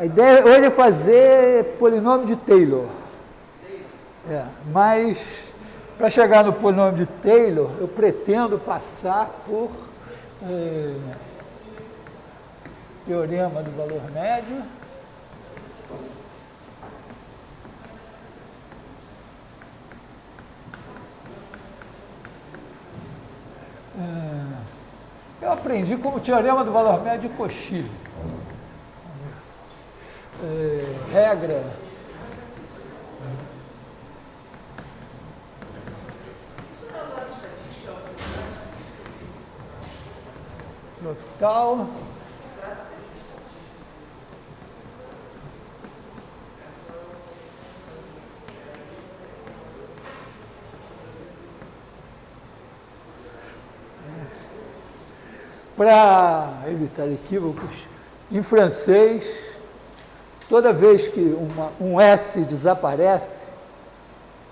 ideia hoje é fazer polinômio de Taylor. Mas, para chegar no polinômio de Taylor, eu pretendo passar por teorema do valor médio. Eu aprendi como teorema do valor médio de Cauchy. Regra total para evitar equívocos, em francês, toda vez que um S desaparece,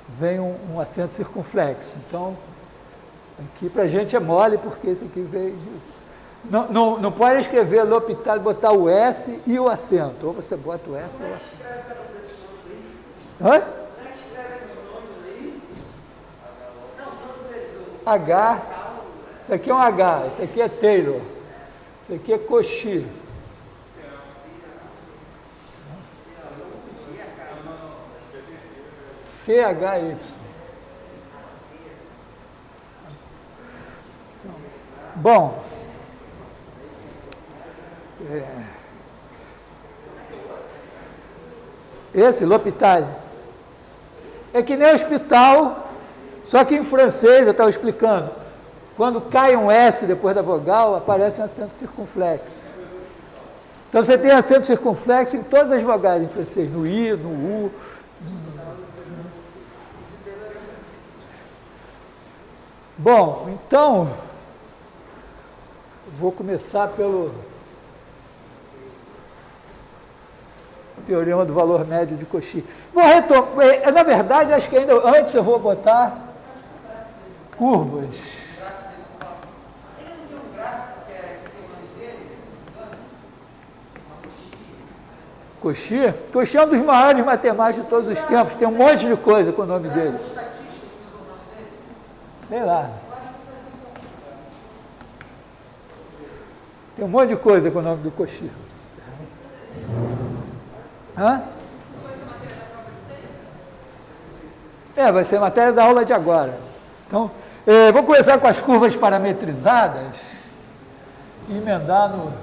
vem um acento circunflexo. Então, aqui para a gente é mole, porque esse aqui veio de... Não pode escrever l'hôpital, botar o S e o acento. Ou você bota o S ou o acento. Hã? H. Isso aqui é um H, isso aqui é Taylor. Isso aqui é Cauchy. CHY. Bom, esse l'hôpital é que nem hospital, só que em francês, eu estava explicando, quando cai um S depois da vogal, aparece um acento circunflexo. Então você tem acento circunflexo em todas as vogais em francês, no I, no U. Bom, então, vou começar pelo teorema do valor médio de Cauchy. Vou retomar, na verdade, acho que ainda antes eu vou botar curvas. Cauchy é um dos maiores matemáticos de todos os tempos, tem um monte de coisa com o nome dele. Sei lá. Tem um monte de coisa com o nome do Cauchy. Hã? Vai ser matéria da aula de agora. Então, vou começar com as curvas parametrizadas e emendar no...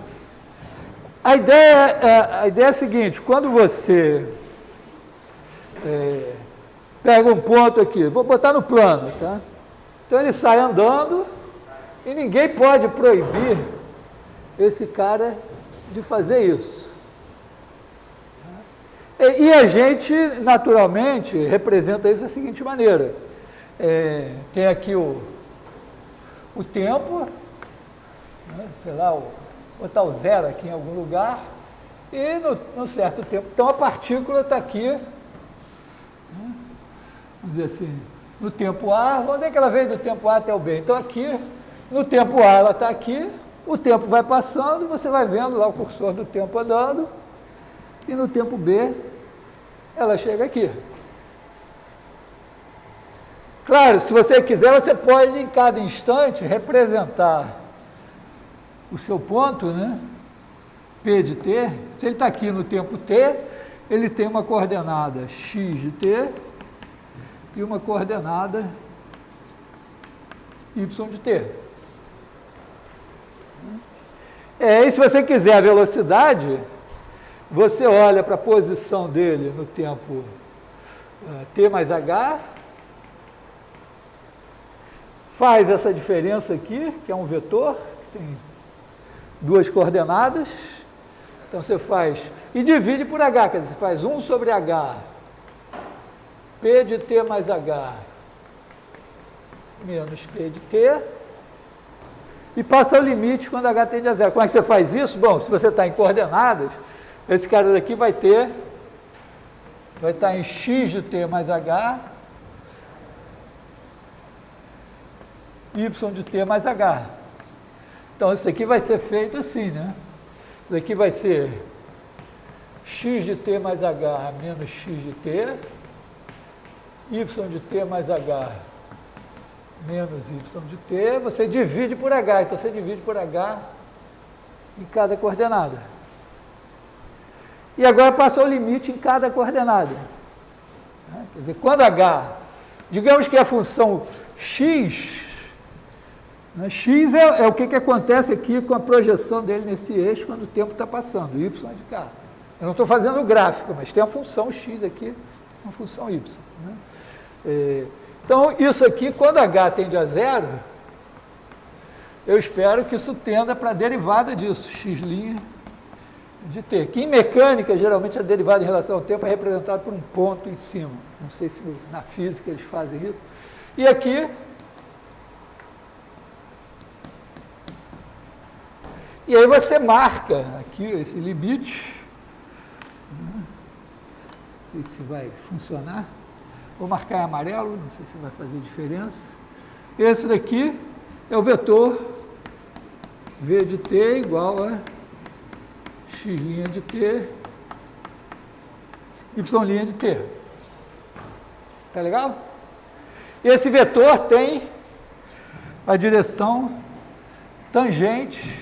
A ideia é a seguinte, quando você pega um ponto aqui, vou botar no plano, tá? Então ele sai andando e ninguém pode proibir esse cara de fazer isso. E a gente, naturalmente, representa isso da seguinte maneira. Tem aqui o tempo, né, sei lá, botar o zero aqui em algum lugar, e no certo tempo, então a partícula está aqui, né, vamos dizer assim, no tempo A, vamos dizer que ela veio do tempo A até o B, então aqui, no tempo A ela está aqui, o tempo vai passando, você vai vendo lá o cursor do tempo andando, e no tempo B, ela chega aqui. Claro, se você quiser, você pode, em cada instante, representar o seu ponto, né? P de t. Se ele está aqui no tempo t, ele tem uma coordenada x de t e uma coordenada y de t. E se você quiser a velocidade, você olha para a posição dele no tempo t mais h, faz essa diferença aqui, que é um vetor, que tem duas coordenadas, então você faz, e divide por h, quer dizer, você faz 1 sobre h, p de t mais h, menos p de t, e passa o limite quando h tende a zero. Como é que você faz isso? Bom, se você está em coordenadas, esse cara daqui vai estar em x de t mais h, y de t mais h. Então, isso aqui vai ser feito assim, né? Isso aqui vai ser x de t mais h menos x de t, y de t mais h menos y de t, você divide por h, então você divide por h em cada coordenada. E agora passa o limite em cada coordenada. Quer dizer, quando h, digamos que a função x, né, x é o que acontece aqui com a projeção dele nesse eixo quando o tempo está passando, y é de cá. Eu não estou fazendo o gráfico, mas tem a função x aqui, uma função y. Né? Então, isso aqui, quando h tende a zero, eu espero que isso tenda para a derivada disso, x' de t, que em mecânica, geralmente, a derivada em relação ao tempo é representada por um ponto em cima. Não sei se na física eles fazem isso. E aqui, e aí você marca aqui esse limite, não sei se vai funcionar. Vou marcar em amarelo, não sei se vai fazer diferença. Esse daqui é o vetor v de t igual a x' de t, y' de t. Tá legal? E esse vetor tem a direção tangente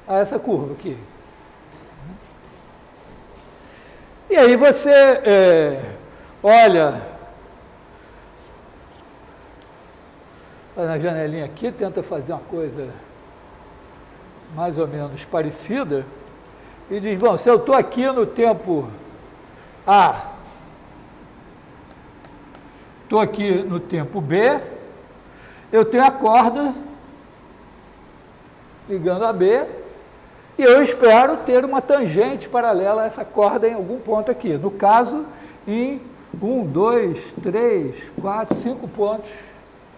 a essa curva aqui. E aí você olha na janelinha aqui, tenta fazer uma coisa mais ou menos parecida e diz, bom, se eu estou aqui no tempo A, estou aqui no tempo B, eu tenho a corda ligando a B e eu espero ter uma tangente paralela a essa corda em algum ponto aqui. No caso, em 1, 2, 3, 4, 5 pontos,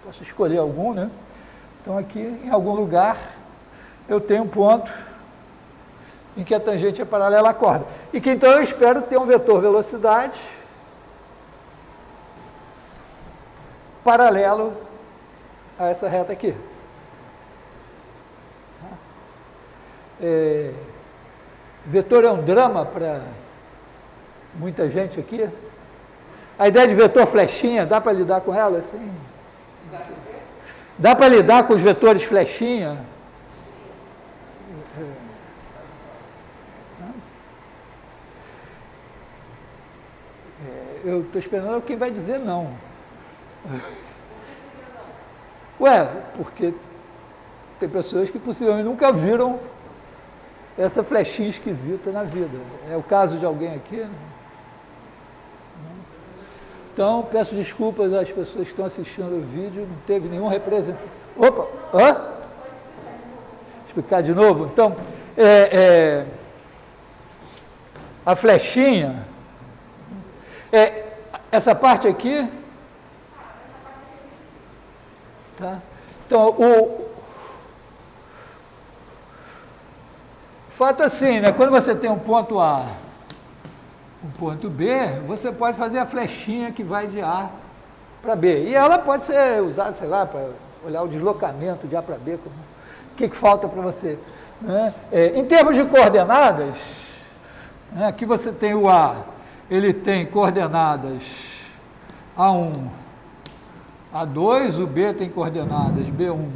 posso escolher algum, né? Então, aqui, em algum lugar, eu tenho um ponto em que a tangente é paralela à corda. E que, então, eu espero ter um vetor velocidade paralelo a essa reta aqui. Vetor é um drama para muita gente aqui. A ideia de vetor flechinha, dá para lidar com ela assim? Dá para lidar com os vetores flechinha? Eu estou esperando quem vai dizer não. Ué, porque tem pessoas que possivelmente nunca viram essa flechinha esquisita na vida. É o caso de alguém aqui? Então, peço desculpas às pessoas que estão assistindo o vídeo, não teve nenhum representante. Opa! Hã? Vou explicar de novo. Então, a flechinha, essa parte aqui, tá? Então, o fato assim, né? Quando você tem um ponto A, um ponto B, você pode fazer a flechinha que vai de A para B. E ela pode ser usada, sei lá, para olhar o deslocamento de A para B. O que falta para você? Né? Em termos de coordenadas, né, aqui você tem o A, ele tem coordenadas A1, A2, o B tem coordenadas B1,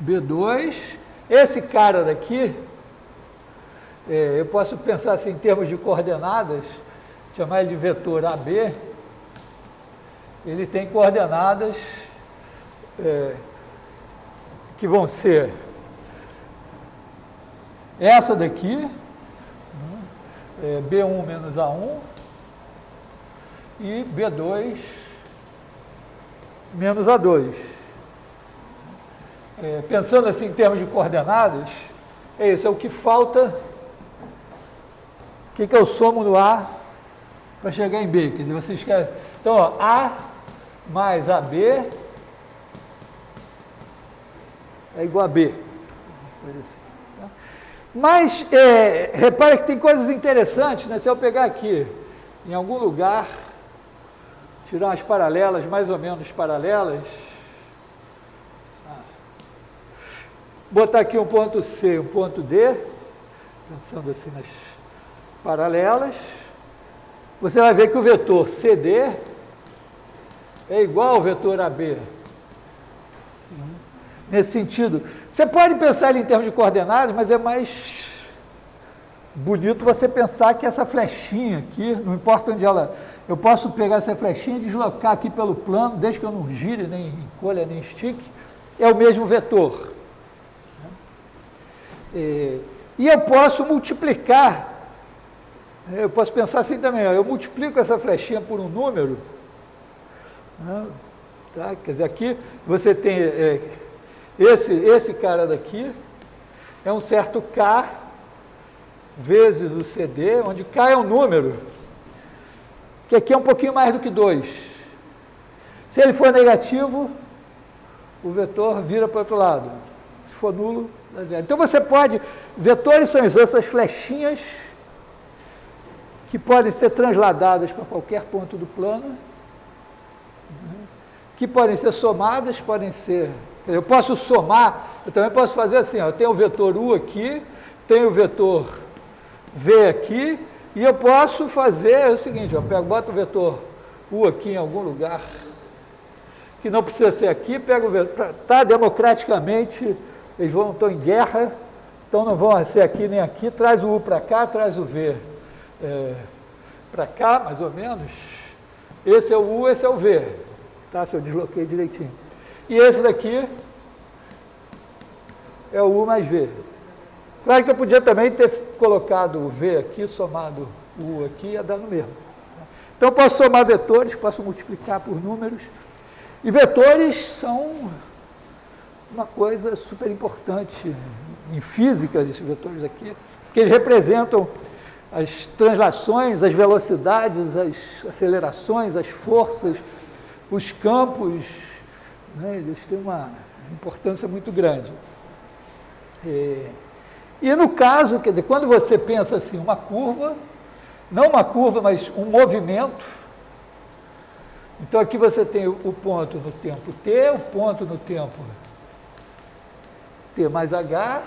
B2. Esse cara daqui, eu posso pensar assim, em termos de coordenadas, chamar ele de vetor AB, ele tem coordenadas que vão ser essa daqui, B1 menos A1, e B2 menos A2. Pensando assim em termos de coordenadas, é isso, é o que falta, o que eu somo no A para chegar em B. Quer dizer, você escreve, então, ó, A mais AB é igual a B. Assim, tá? Mas, repare que tem coisas interessantes, né? Se eu pegar aqui, em algum lugar, tirar umas paralelas, mais ou menos paralelas, botar aqui um ponto C, um ponto D, pensando assim nas paralelas, você vai ver que o vetor CD é igual ao vetor AB. Nesse sentido, você pode pensar ele em termos de coordenadas, mas é mais bonito você pensar que essa flechinha aqui, não importa onde ela... Eu posso pegar essa flechinha e deslocar aqui pelo plano, desde que eu não gire, nem encolha, nem estique, é o mesmo vetor. E eu posso multiplicar, eu posso pensar assim também, ó, eu multiplico essa flechinha por um número, né, tá? Quer dizer, aqui você tem esse cara daqui, é um certo K vezes o CD, onde K é um número, que aqui é um pouquinho mais do que 2. Se ele for negativo, o vetor vira para o outro lado. Se for nulo, dá zero. Então você pode, vetores são essas flechinhas que podem ser transladadas para qualquer ponto do plano, que podem ser somadas, podem ser... Eu posso somar, eu também posso fazer assim, ó, eu tenho o vetor U aqui, tenho o vetor V aqui, e eu posso fazer o seguinte, eu boto o vetor U aqui em algum lugar, que não precisa ser aqui, pego o vetor, tá, democraticamente, eles estão em guerra, então não vão ser aqui nem aqui, traz o U para cá, traz o V para cá, mais ou menos, esse é o U, esse é o V, tá, se eu desloquei direitinho. E esse daqui é o U mais V. Claro que eu podia também ter colocado o V aqui, somado o U aqui, ia dar no mesmo. Então, eu posso somar vetores, posso multiplicar por números. E vetores são uma coisa super importante em física, esses vetores aqui, porque eles representam as translações, as velocidades, as acelerações, as forças, os campos, né, eles têm uma importância muito grande. E no caso, quer dizer, quando você pensa assim, uma curva, não uma curva, mas um movimento, então aqui você tem o ponto no tempo t, o ponto no tempo t mais h,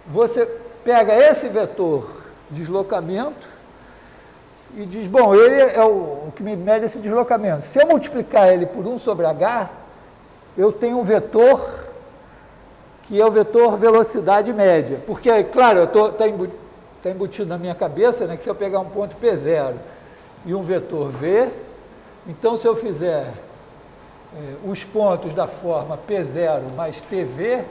você pega esse vetor deslocamento e diz, bom, ele é o que me mede esse deslocamento. Se eu multiplicar ele por 1 sobre h, eu tenho um vetor que é o vetor velocidade média. Porque, claro, está embutido na minha cabeça, né, que se eu pegar um ponto P0 e um vetor V, então se eu fizer os pontos da forma P0 mais TV,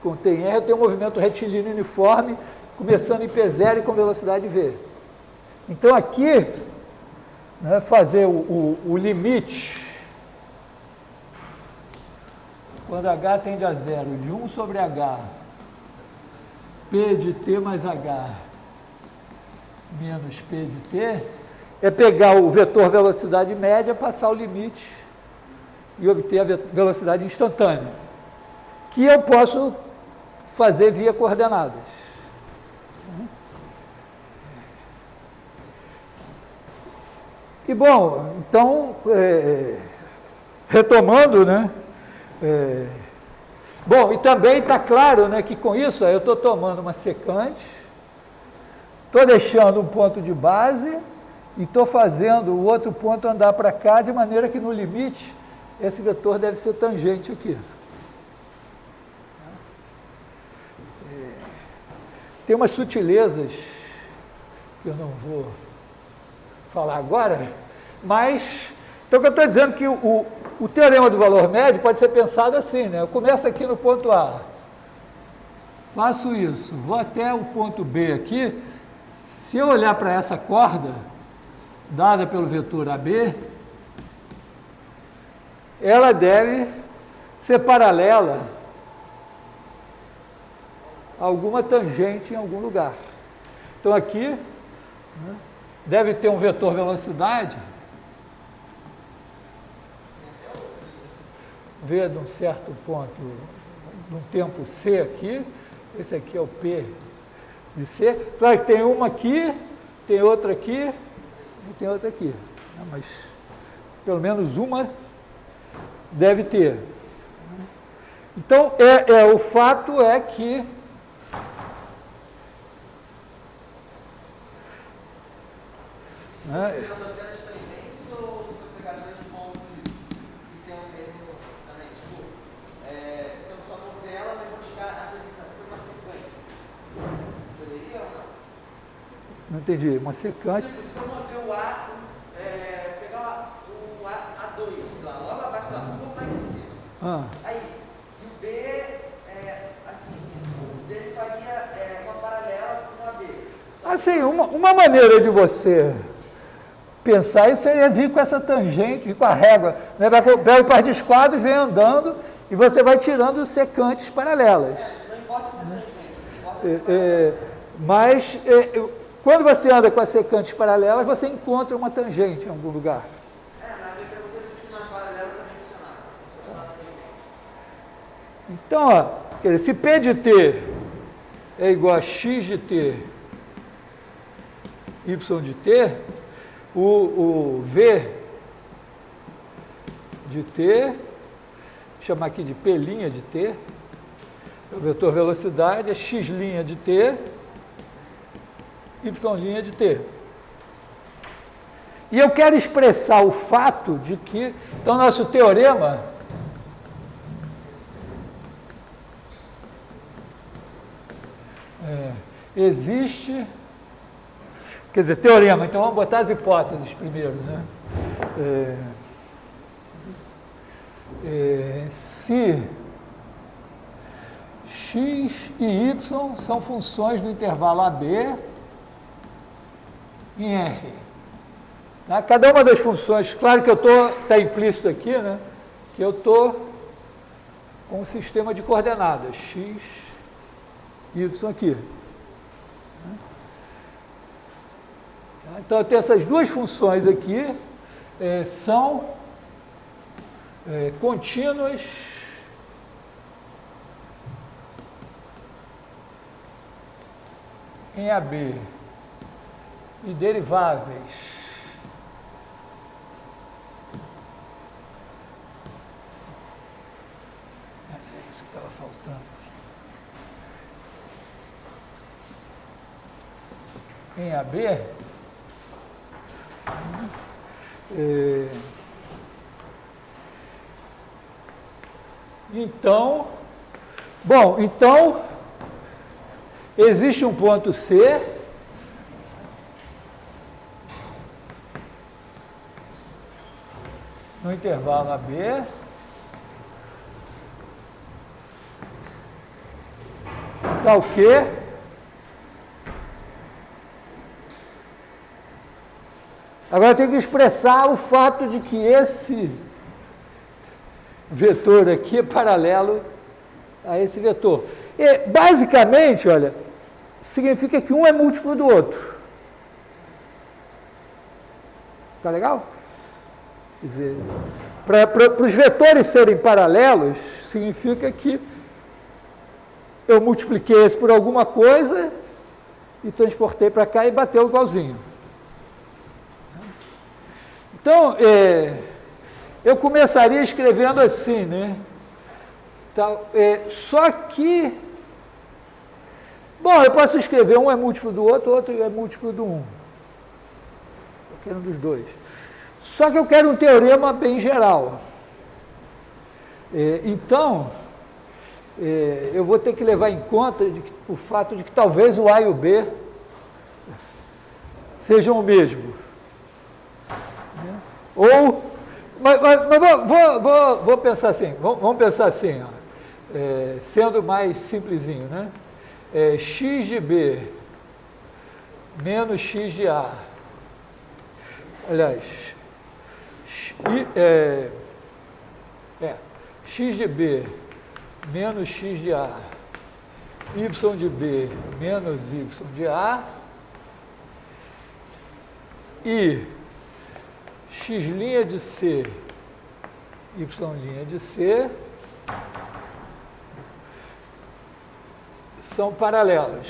com T em R, eu tenho um movimento retilíneo uniforme, começando em P0 e com velocidade V. Então aqui, né, fazer o limite, quando h tende a zero, de 1 sobre h, P de t mais h menos P de t, é pegar o vetor velocidade média, passar o limite e obter a velocidade instantânea, que eu posso fazer via coordenadas. E, bom, então, retomando, né? Bom, e também está claro, né, que com isso eu estou tomando uma secante, estou deixando um ponto de base e estou fazendo o outro ponto andar para cá, de maneira que no limite esse vetor deve ser tangente aqui. Tem umas sutilezas que eu não vou falar agora, mas então o que eu estou dizendo é que o teorema do valor médio pode ser pensado assim, né? Eu começo aqui no ponto A, faço isso, vou até o ponto B aqui, se eu olhar para essa corda, dada pelo vetor AB, ela deve ser paralela a alguma tangente em algum lugar. Então aqui, né, deve ter um vetor velocidade, V de um certo ponto, de um tempo C aqui, esse aqui é o P de C. Claro que tem uma aqui, tem outra aqui e tem outra aqui, mas pelo menos uma deve ter. Então, o fato é que Né? Você anda apenas tangentes ou você pegar dois pontos e tem o mesmo também? Tipo, se eu só novela, mas vou chegar a definição, se for uma secante. Poderia ou não? Não entendi, uma secante. Tipo, se eu mover o A, pegar o A2 lá, logo abaixo lá, um pouco mais em cima. Aí, e o B, assim, o B faria uma paralela com o AB. Assim, uma maneira de você pensar isso seria vir com essa tangente, vir com a régua. Né? Pega o par de esquadro e vem andando e você vai tirando secantes paralelas. Não importa essa tangente. Mas quando você anda com as secantes paralelas, você encontra uma tangente em algum lugar. Na minha pergunta é se na paralela também funcionava. Então, ó, quer dizer, se P de T é igual a X de T, Y de T, o V de T, vou chamar aqui de P' de T, o vetor velocidade é X' de T, Y' de T. E eu quero expressar o fato de que, então, nosso teorema existe, quer dizer, teorema, então vamos botar as hipóteses primeiro, né? Se x e y são funções do intervalo AB em R. Tá? Cada uma das funções, claro que está implícito aqui, né? Que eu estou com um sistema de coordenadas, x, y aqui. Então, eu tenho essas duas funções aqui, são contínuas em AB e deriváveis isso que estava faltando em AB então existe um ponto C no intervalo AB tal que agora eu tenho que expressar o fato de que esse vetor aqui é paralelo a esse vetor. E, basicamente, olha, significa que um é múltiplo do outro. Tá legal? Quer dizer, para os vetores serem paralelos, significa que eu multipliquei esse por alguma coisa e transportei para cá e bateu igualzinho. Então, eu começaria escrevendo assim, né? Só que, bom, eu posso escrever um é múltiplo do outro, outro é múltiplo do um. Eu quero um dos dois. Só que eu quero um teorema bem geral. Então, eu vou ter que levar em conta o fato de que talvez o A e o B sejam o mesmo. Ou, mas vou pensar assim, vamos pensar assim, ó, sendo mais simplesinho, né? X de B menos X de A. Aliás, X de B menos X de A, Y de B menos Y de A e X' de C, Y' de C são paralelos.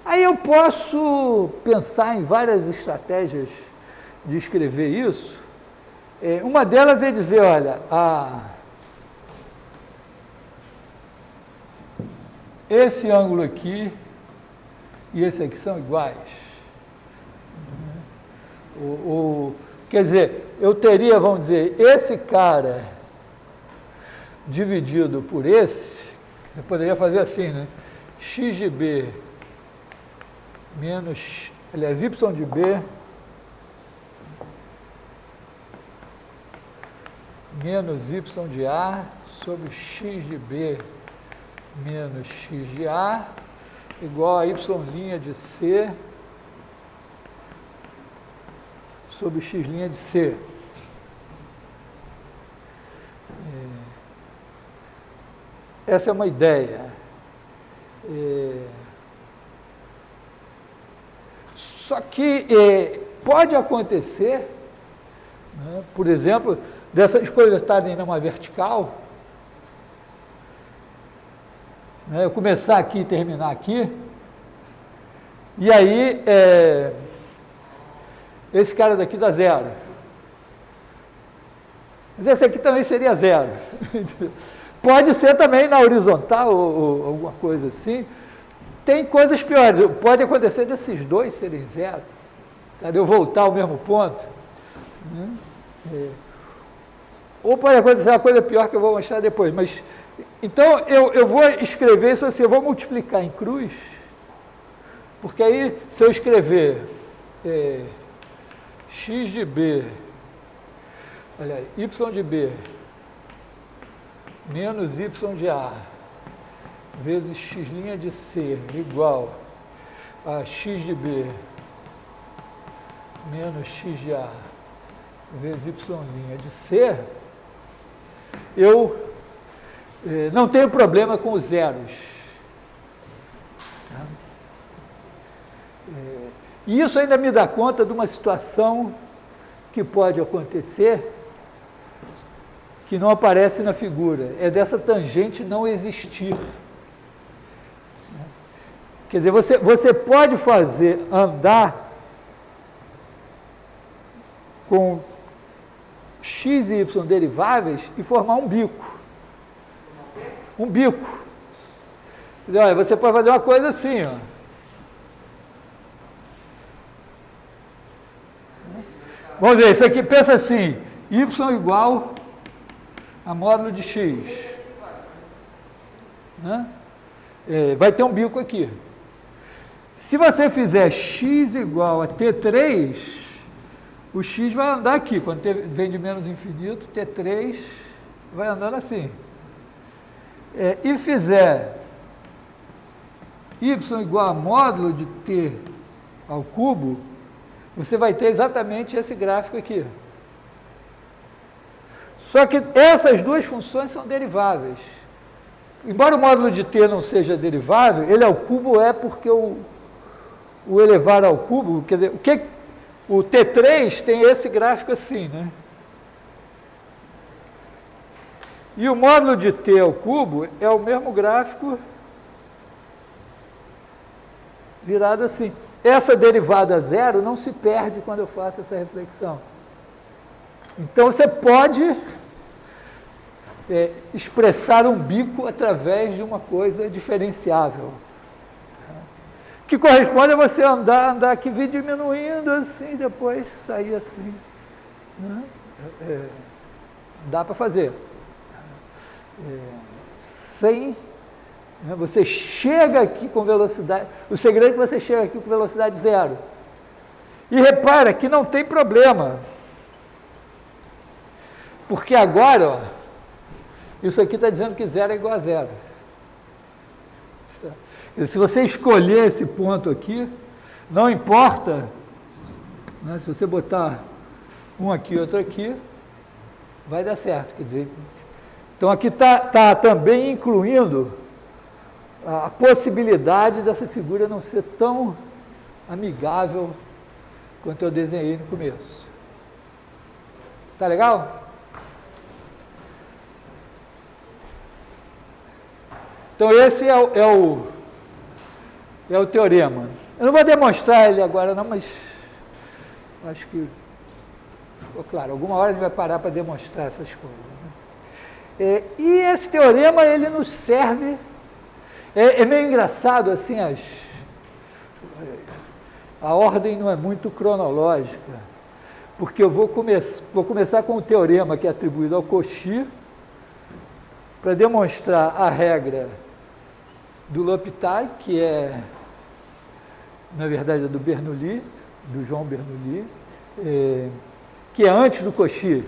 Aí eu posso pensar em várias estratégias de escrever isso. Uma delas é dizer, olha, esse ângulo aqui e esse aqui são iguais. Quer dizer, eu teria, vamos dizer, esse cara dividido por esse, você poderia fazer assim, né? X de B menos, aliás, Y de B menos Y de A sobre X de B menos X de A igual a Y' de C sobre X' de C. Essa é uma ideia. Só que pode acontecer, né, por exemplo, dessas coisas estarem numa vertical, né, eu começar aqui e terminar aqui, e aí esse cara daqui dá zero. Mas esse aqui também seria zero. Pode ser também na horizontal ou alguma coisa assim. Tem coisas piores. Pode acontecer desses dois serem zero. Tá? Eu voltar ao mesmo ponto. Ou pode acontecer uma coisa pior que eu vou mostrar depois. Mas, então, eu vou escrever isso assim, eu vou multiplicar em cruz, porque aí, se eu escrever x de B, aliás, y de B menos y de A vezes x' de C igual a x de B menos x de A vezes y' de C, eu não tenho problema com os zeros. Tá? E isso ainda me dá conta de uma situação que pode acontecer, que não aparece na figura, é dessa tangente não existir. Quer dizer, você pode fazer andar com x e y deriváveis e formar um bico. Um bico. Quer dizer, olha, você pode fazer uma coisa assim, ó. Vamos ver, isso aqui, pensa assim, y igual a módulo de x. Né? Vai ter um bico aqui. Se você fizer x igual a T3, o x vai andar aqui. Quando vem de menos infinito, T3 vai andando assim. E fizer y igual a módulo de t ao cubo, você vai ter exatamente esse gráfico aqui. Só que essas duas funções são deriváveis. Embora o módulo de t não seja derivável, ele ao cubo porque o elevar ao cubo, quer dizer, o T3 tem esse gráfico assim, né? E o módulo de t ao cubo é o mesmo gráfico virado assim. Essa derivada zero não se perde quando eu faço essa reflexão. Então, você pode expressar um bico através de uma coisa diferenciável. Que corresponde a você andar aqui, vir diminuindo assim, depois sair assim. Né? Dá para fazer. Sem... Você chega aqui com velocidade... O segredo é que você chega aqui com velocidade zero. E repara que não tem problema. Porque agora, ó, isso aqui está dizendo que zero é igual a zero. Se você escolher esse ponto aqui, não importa, né, se você botar um aqui e outro aqui, vai dar certo. Quer dizer, então aqui está também incluindo a possibilidade dessa figura não ser tão amigável quanto eu desenhei no começo. Tá legal? Então, esse é o teorema. Eu não vou demonstrar ele agora, não, mas acho que ficou claro. Alguma hora a gente vai parar para demonstrar essas coisas. Né? E esse teorema, ele nos serve... É meio engraçado, assim, a ordem não é muito cronológica, porque eu vou começar com o teorema que é atribuído ao Cauchy, para demonstrar a regra do L'Hopital, que é, na verdade, do Bernoulli, do João Bernoulli, que é antes do Cauchy,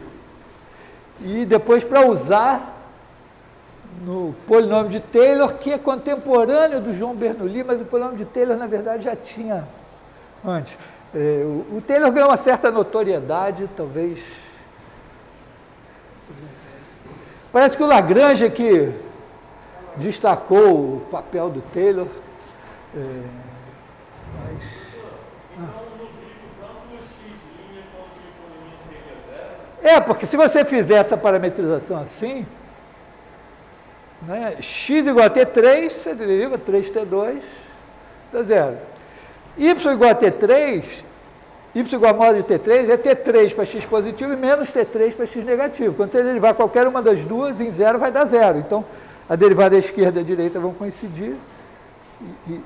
e depois para usar no polinômio de Taylor, que é contemporâneo do João Bernoulli, mas o polinômio de Taylor, na verdade, já tinha antes. O Taylor ganhou uma certa notoriedade, talvez. Parece que o Lagrange que destacou o papel do Taylor. Porque se você fizer essa parametrização assim, né, x igual a T3, você deriva 3T2, dá zero. Y igual a T3, y igual a módulo de T3 é T3 para x positivo e menos T3 para x negativo. Quando você derivar qualquer uma das duas, em zero vai dar zero. Então, a derivada esquerda e a direita vão coincidir e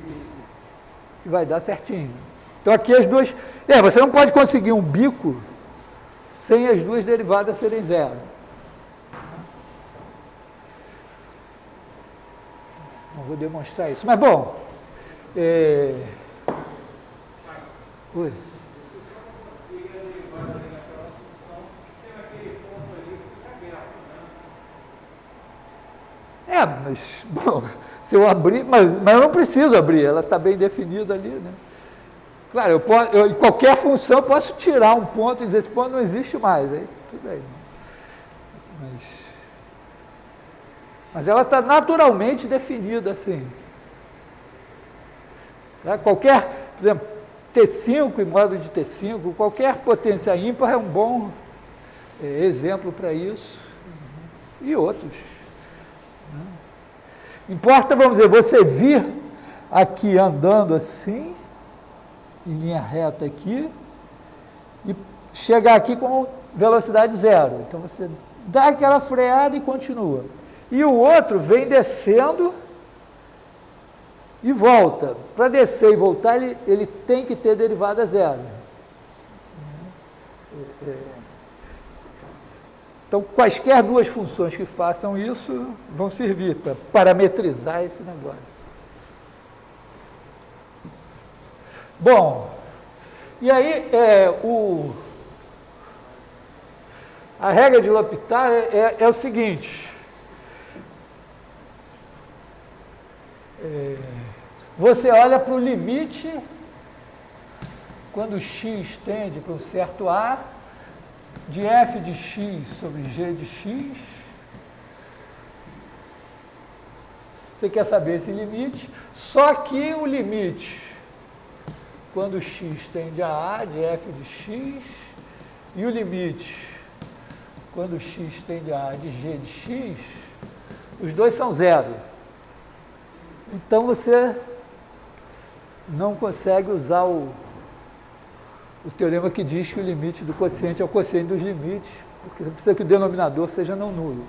vai dar certinho. Então, aqui as duas... você não pode conseguir um bico sem as duas derivadas serem zero. Não vou demonstrar isso. Mas, bom... Oi. Mas, bom, se eu abrir, mas eu não preciso abrir, ela está bem definida ali, né? Claro, em qualquer função eu posso tirar um ponto e dizer, esse ponto não existe mais, aí tudo bem. Mas ela está naturalmente definida assim. Tá? Qualquer, por exemplo, T5 e módulo de T5, qualquer potência ímpar é um bom exemplo para isso, e outros. Importa, vamos dizer, você vir aqui andando assim, em linha reta aqui, e chegar aqui com velocidade zero. Então, você dá aquela freada e continua. E o outro vem descendo e volta. Para descer e voltar, ele tem que ter derivada zero. Então, quaisquer duas funções que façam isso vão servir para parametrizar esse negócio. Bom, e aí a regra de L'Hopital é o seguinte. Você olha para o limite quando x tende para um certo A, de f de x sobre g de x. Você quer saber esse limite, só que o limite, quando x tende a de f de x, e o limite, quando x tende a de g de x, os dois são zero. Então, você não consegue usar o teorema que diz que o limite do quociente é o quociente dos limites, porque você precisa que o denominador seja não nulo.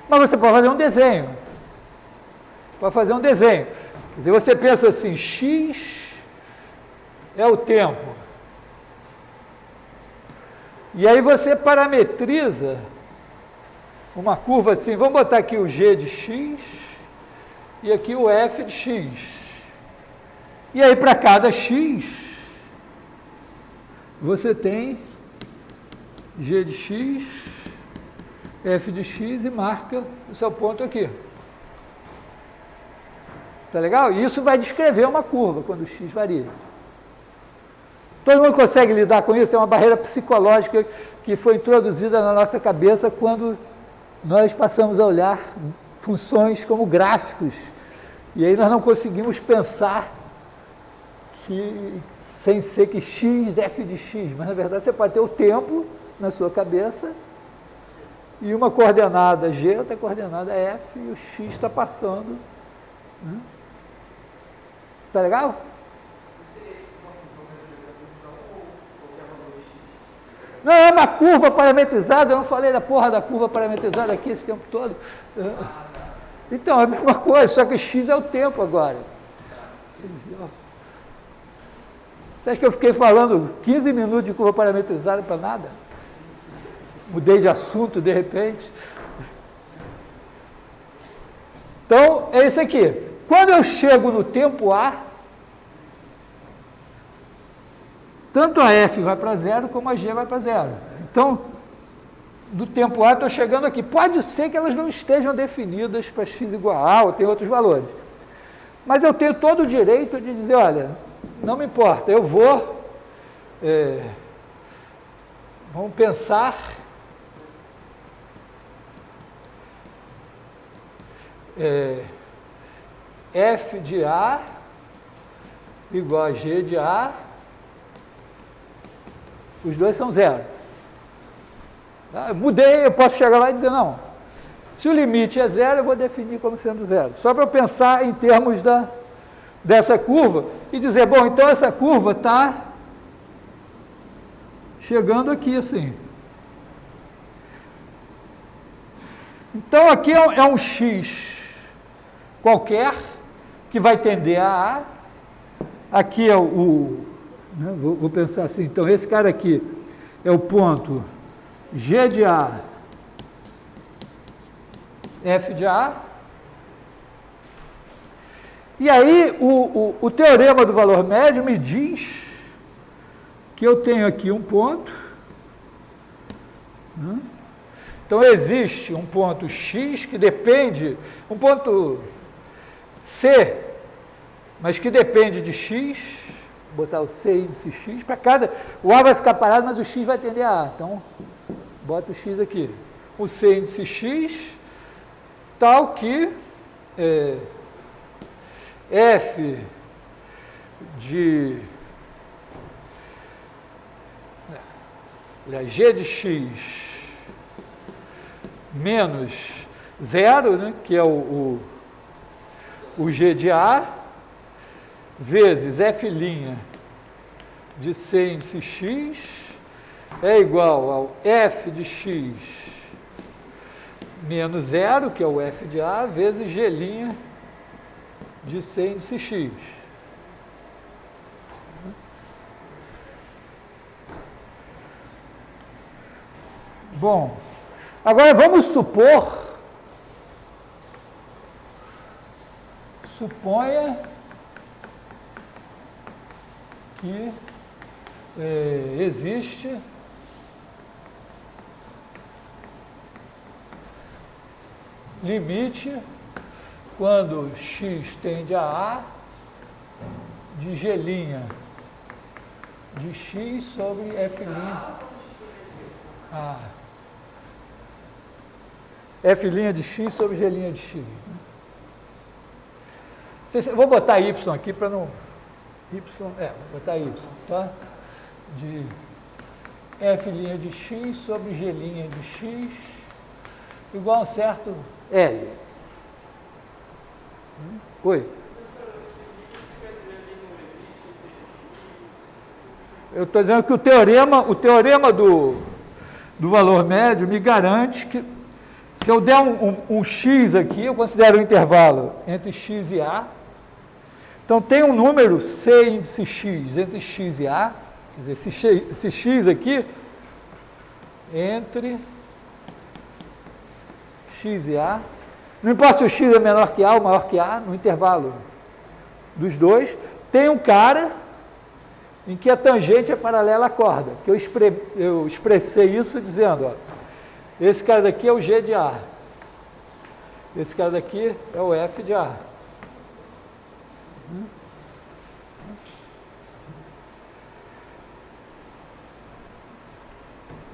Mas você pode fazer um desenho. Pode fazer um desenho. Quer dizer, você pensa assim, x é o tempo. E aí você parametriza uma curva assim, vamos botar aqui o g de x e aqui o f de x. E aí, para cada x, você tem g de x, f de x e marca o seu ponto aqui. Tá legal? E isso vai descrever uma curva quando o x varia. Todo mundo consegue lidar com isso? É uma barreira psicológica que foi introduzida na nossa cabeça quando nós passamos a olhar funções como gráficos. E aí nós não conseguimos pensar sem ser que x é f de x, mas na verdade você pode ter o tempo na sua cabeça e uma coordenada g, outra coordenada f, e o x está passando. Né? Tá legal? Não, é uma curva parametrizada, eu não falei da porra da curva parametrizada aqui esse tempo todo. Então, é a mesma coisa, só que x é o tempo agora. Você acha que eu fiquei falando 15 minutos de curva parametrizada para nada? Mudei de assunto de repente. Então, é isso aqui. Quando eu chego no tempo A, tanto a F vai para zero, como a G vai para zero. Então, do tempo A, estou chegando aqui. Pode ser que elas não estejam definidas para x igual a A, ou tem outros valores. Mas eu tenho todo o direito de dizer, olha, não me importa, eu vou... vamos pensar... F de A igual a G de A, os dois são zero. Eu mudei, eu posso chegar lá e dizer, não, se o limite é zero, eu vou definir como sendo zero. Só para eu pensar em termos dessa curva e dizer, bom, então essa curva está chegando aqui assim. Então aqui é um x qualquer que vai tender a A. Aqui é né, vou pensar assim, então esse cara aqui é o ponto G de A, F de A. E aí o teorema do valor médio me diz que eu tenho aqui um ponto, né? Então existe um ponto X que depende, um ponto C, mas que depende de X, vou botar o C índice X, para cada, o A vai ficar parado, mas o X vai tender a A, então bota o X aqui, o C índice X, tal que F de G de X menos zero, né, que é o G de A, vezes F' de C índice X é igual ao F de X menos zero, que é o F de A, vezes G' de C índice X. Bom, agora vamos suponha que existe limite quando x tende a A de G' de x sobre F' A. F' de x sobre G' de x. Vou botar y aqui para não... vou botar y, tá? De F' de x sobre G' de x igual a um certo L. Oi? Eu estou dizendo que o teorema do valor médio me garante que se eu der um x aqui, eu considero um intervalo entre x e A. Então, tem um número C índice x entre x e A, quer dizer, esse x aqui, entre x e A, não importa se o x é menor que A ou maior que A, no intervalo dos dois, tem um cara em que a tangente é paralela à corda, que eu expressei isso dizendo, ó, esse cara daqui é o G de A, esse cara daqui é o F de A.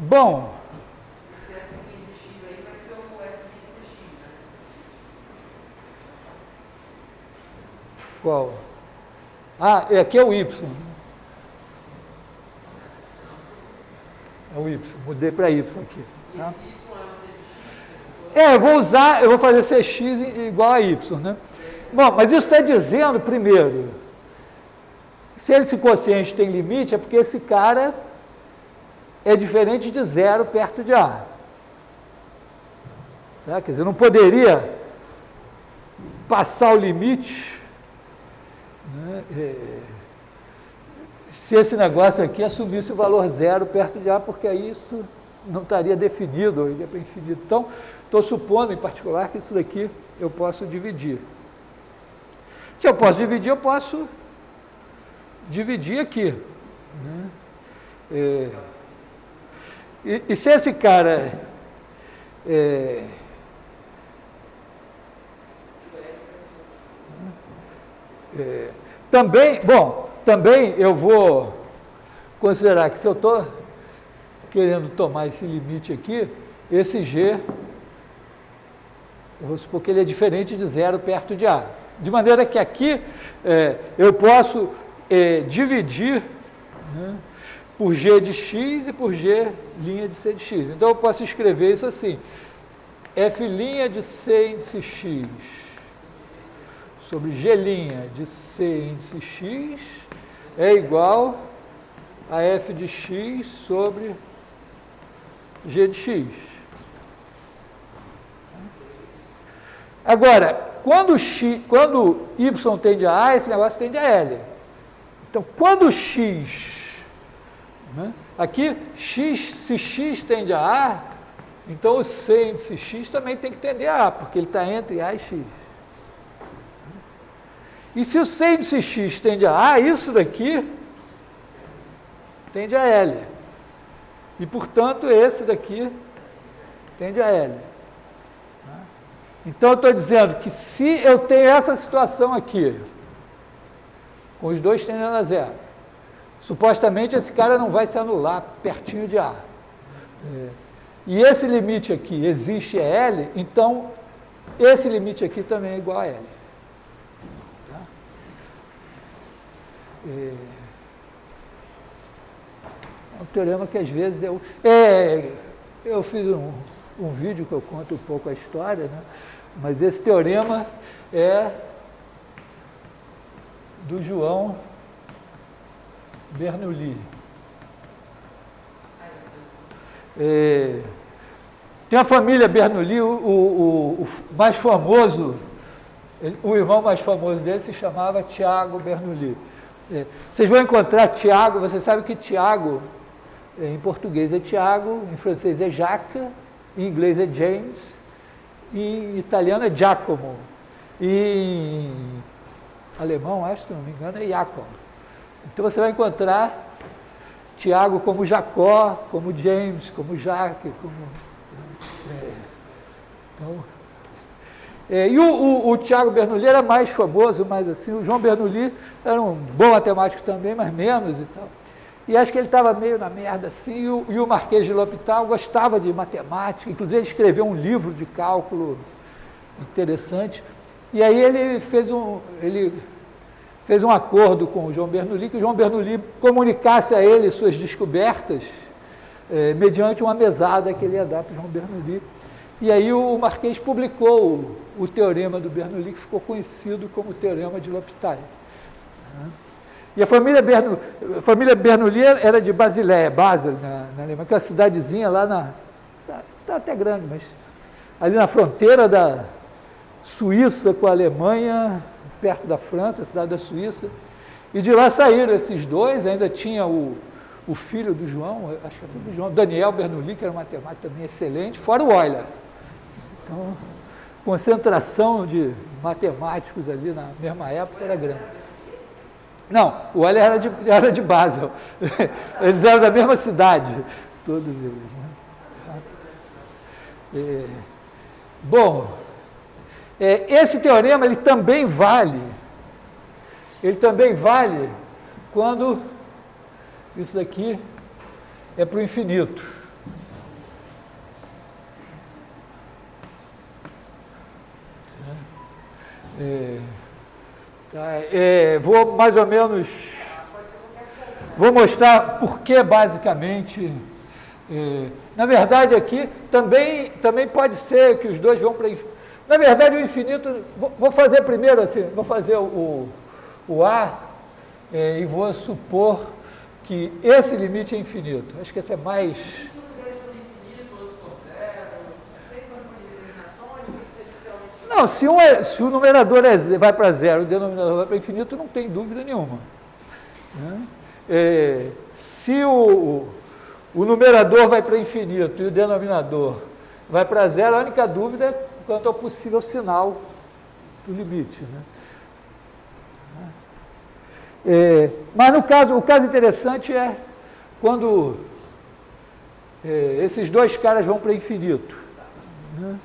Bom, esse F' de x aí vai ser o F de CX, né? qual? Aqui é o Y. É o Y, mudei para Y aqui. Tá? Esse Y é o CX? Eu vou fazer Cx igual a Y, né? Bom, mas isso está dizendo, primeiro, se esse quociente tem limite, é porque esse cara é diferente de zero perto de A. Tá? Quer dizer, não poderia passar o limite, né, se esse negócio aqui assumisse o valor zero perto de A, porque aí isso não estaria definido, ou iria para infinito. Então, estou supondo, em particular, que isso daqui eu posso dividir. Se eu posso dividir, eu posso dividir aqui. Né? E se esse cara também eu vou considerar que se eu estou querendo tomar esse limite aqui, esse G, eu vou supor que ele é diferente de zero perto de A. De maneira que aqui eu posso dividir, né, por G de x e por G' de C de x. Então eu posso escrever isso assim, F' de C índice x sobre G' de C índice x é igual a F de x sobre G de x. Agora, quando y tende a A, esse negócio tende a L. Então, quando x, né, aqui, se x tende a A, então o C índice x também tem que tender a A, porque ele está entre A e x. E se o C índice x tende a A, isso daqui tende a L. E, portanto, esse daqui tende a L. Então, eu estou dizendo que se eu tenho essa situação aqui, com os dois tendendo a zero, supostamente esse cara não vai se anular pertinho de A. E esse limite aqui existe L, então esse limite aqui também é igual a L. Tá? É um teorema que às vezes eu fiz um vídeo que eu conto um pouco a história, né? Mas esse teorema é do João Bernoulli. Tem a família Bernoulli, o mais famoso, o irmão mais famoso dele se chamava Tiago Bernoulli. Vocês vão encontrar Tiago, você sabe que Tiago, em português é Tiago, em francês é Jacques, em inglês é James, e em italiano é Giacomo, e em alemão, acho, se não me engano, é Jacob. Então você vai encontrar Tiago como Jacó, como James, como Jacques, e o Tiago Bernoulli era mais famoso, mas assim, o João Bernoulli era um bom matemático também, mas menos e tal. E acho que ele estava meio na merda assim, e o Marquês de L'Hopital gostava de matemática, inclusive ele escreveu um livro de cálculo interessante, e aí ele fez um acordo com o João Bernoulli, que o João Bernoulli comunicasse a ele suas descobertas mediante uma mesada que ele ia dar para o João Bernoulli. E aí o Marquês publicou o teorema do Bernoulli, que ficou conhecido como o teorema de L'Hopital. E a família Bernoulli era de Basileia, Basel, na Alemanha, que é uma cidadezinha lá cidade até grande, mas ali na fronteira da Suíça com a Alemanha, perto da França, a cidade da Suíça, e de lá saíram esses dois, ainda tinha o filho do João, acho que era o filho do João, Daniel Bernoulli, que era um matemático também excelente, fora o Euler. Então, concentração de matemáticos ali na mesma época era grande. Não, o Euler era de Basel, eles eram da mesma cidade, todos eles. Né? Esse teorema ele também vale quando isso daqui é para o infinito. Vou mais ou menos, vou mostrar por que basicamente, na verdade aqui também pode ser que os dois vão para infinito. Na verdade, o infinito, vou fazer primeiro assim, vou fazer o A e vou supor que esse limite é infinito. Acho que esse é mais... Não, se o numerador vai para zero e o denominador vai para infinito, não tem dúvida nenhuma. Né? Se o numerador vai para infinito e o denominador vai para zero, a única dúvida é quanto ao possível sinal do limite. Né? Mas no caso, o caso interessante é quando esses dois caras vão para infinito. Né?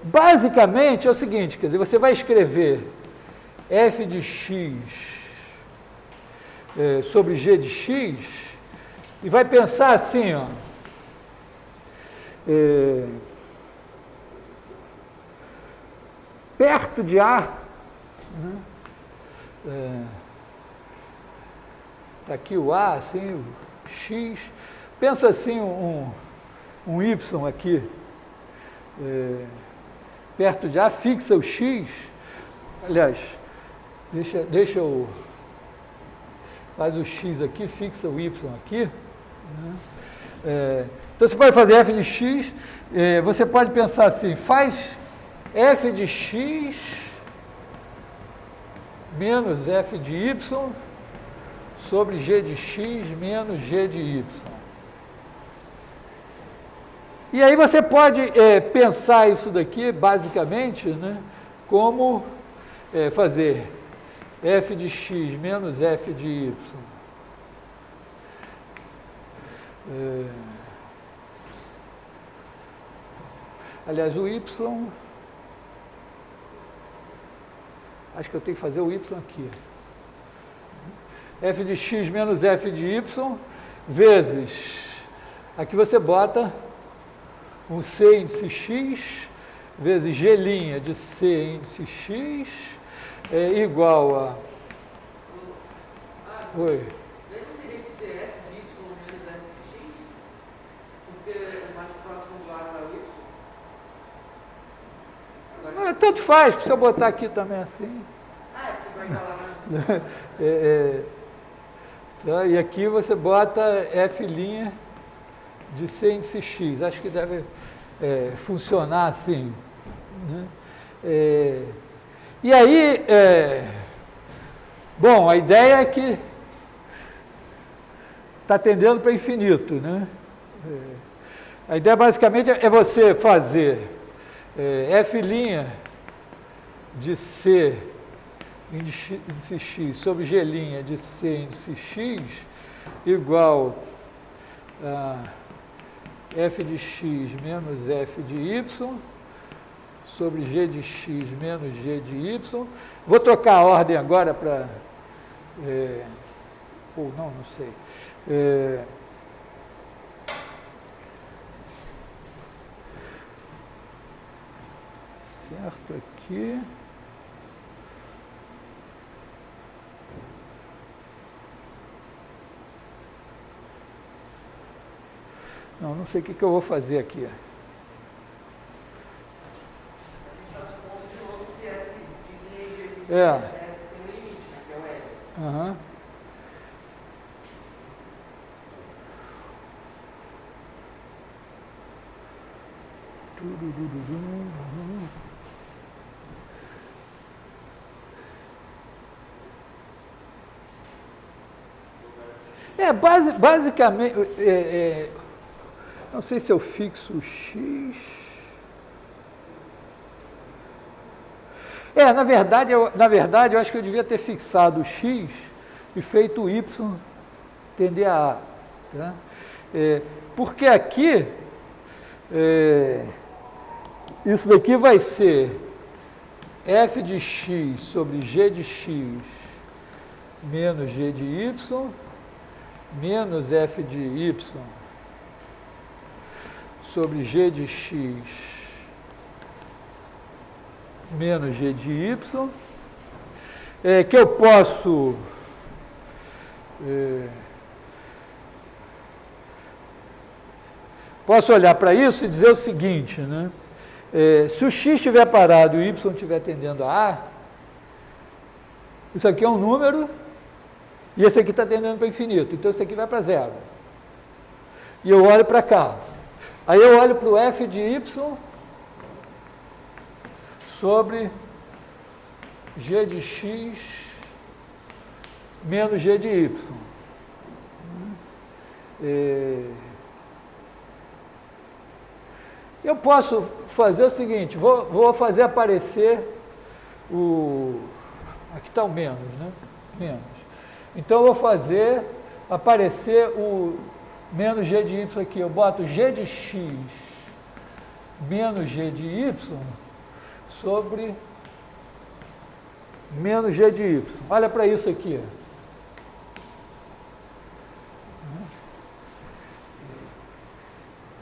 Basicamente é o seguinte, quer dizer, você vai escrever f de x sobre g de x e vai pensar assim, ó, perto de A, né? Tá aqui o A, assim, o x, pensa assim um y aqui, perto de A, fixa o x, aliás, deixa o, faz o x aqui, fixa o y aqui, né? Então você pode fazer f de x, você pode pensar assim, faz f de x menos f de y sobre g de x menos g de y. E aí você pode pensar isso daqui, basicamente, né, como fazer f de x menos f de y. Aliás, o y, acho que eu tenho que fazer o y aqui. F de x menos f de y, vezes, aqui você bota um C índice x, vezes G' de C índice x, igual a... Oi. Daí não teria que ser f de y menos f de x? Porque o mais próximo do lado é o y? Tanto faz, se eu botar aqui também assim. Porque vai estar lá. E aqui você bota f' de C índice x. Acho que deve funcionar assim. Né? E aí, bom, a ideia é que está tendendo para infinito. Né? A ideia basicamente é você fazer f' de C índice x sobre G' de C índice x igual a f de x menos f de y sobre g de x menos g de y. Vou trocar a ordem agora para... ou não sei. Certo aqui. Não sei o que eu vou fazer aqui. A gente está supondo de novo que f de linha e g de tem um limite, né, que é o L. Aham. Basicamente, não sei se eu fixo o x. Na verdade, eu acho que eu devia ter fixado o x e feito o y tender a A. Tá? Porque aqui, isso daqui vai ser f de x sobre g de x menos g de y menos f de y sobre g de x menos g de y, que eu posso olhar para isso e dizer o seguinte, né? Se o x estiver parado e o y estiver tendendo a A, isso aqui é um número e esse aqui está tendendo para infinito, então esse aqui vai para zero. E eu olho para cá. Aí eu olho para o f de y sobre g de x menos g de y. Eu posso fazer o seguinte, vou fazer aparecer aqui está o menos, né? Menos. Então, eu vou fazer aparecer o menos g de y aqui. Eu boto g de x menos g de y sobre menos g de y. Olha para isso aqui.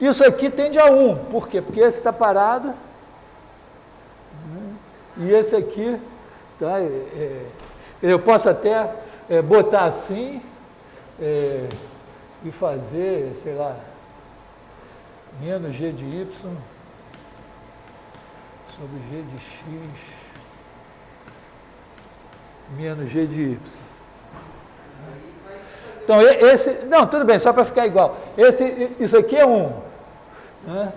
Isso aqui tende a 1. Por quê? Porque esse está parado. E esse aqui, tá, eu posso até botar assim e fazer, sei lá, menos g de y sobre g de x menos g de y. Então, não, tudo bem, só para ficar igual. Isso aqui é 1. Né?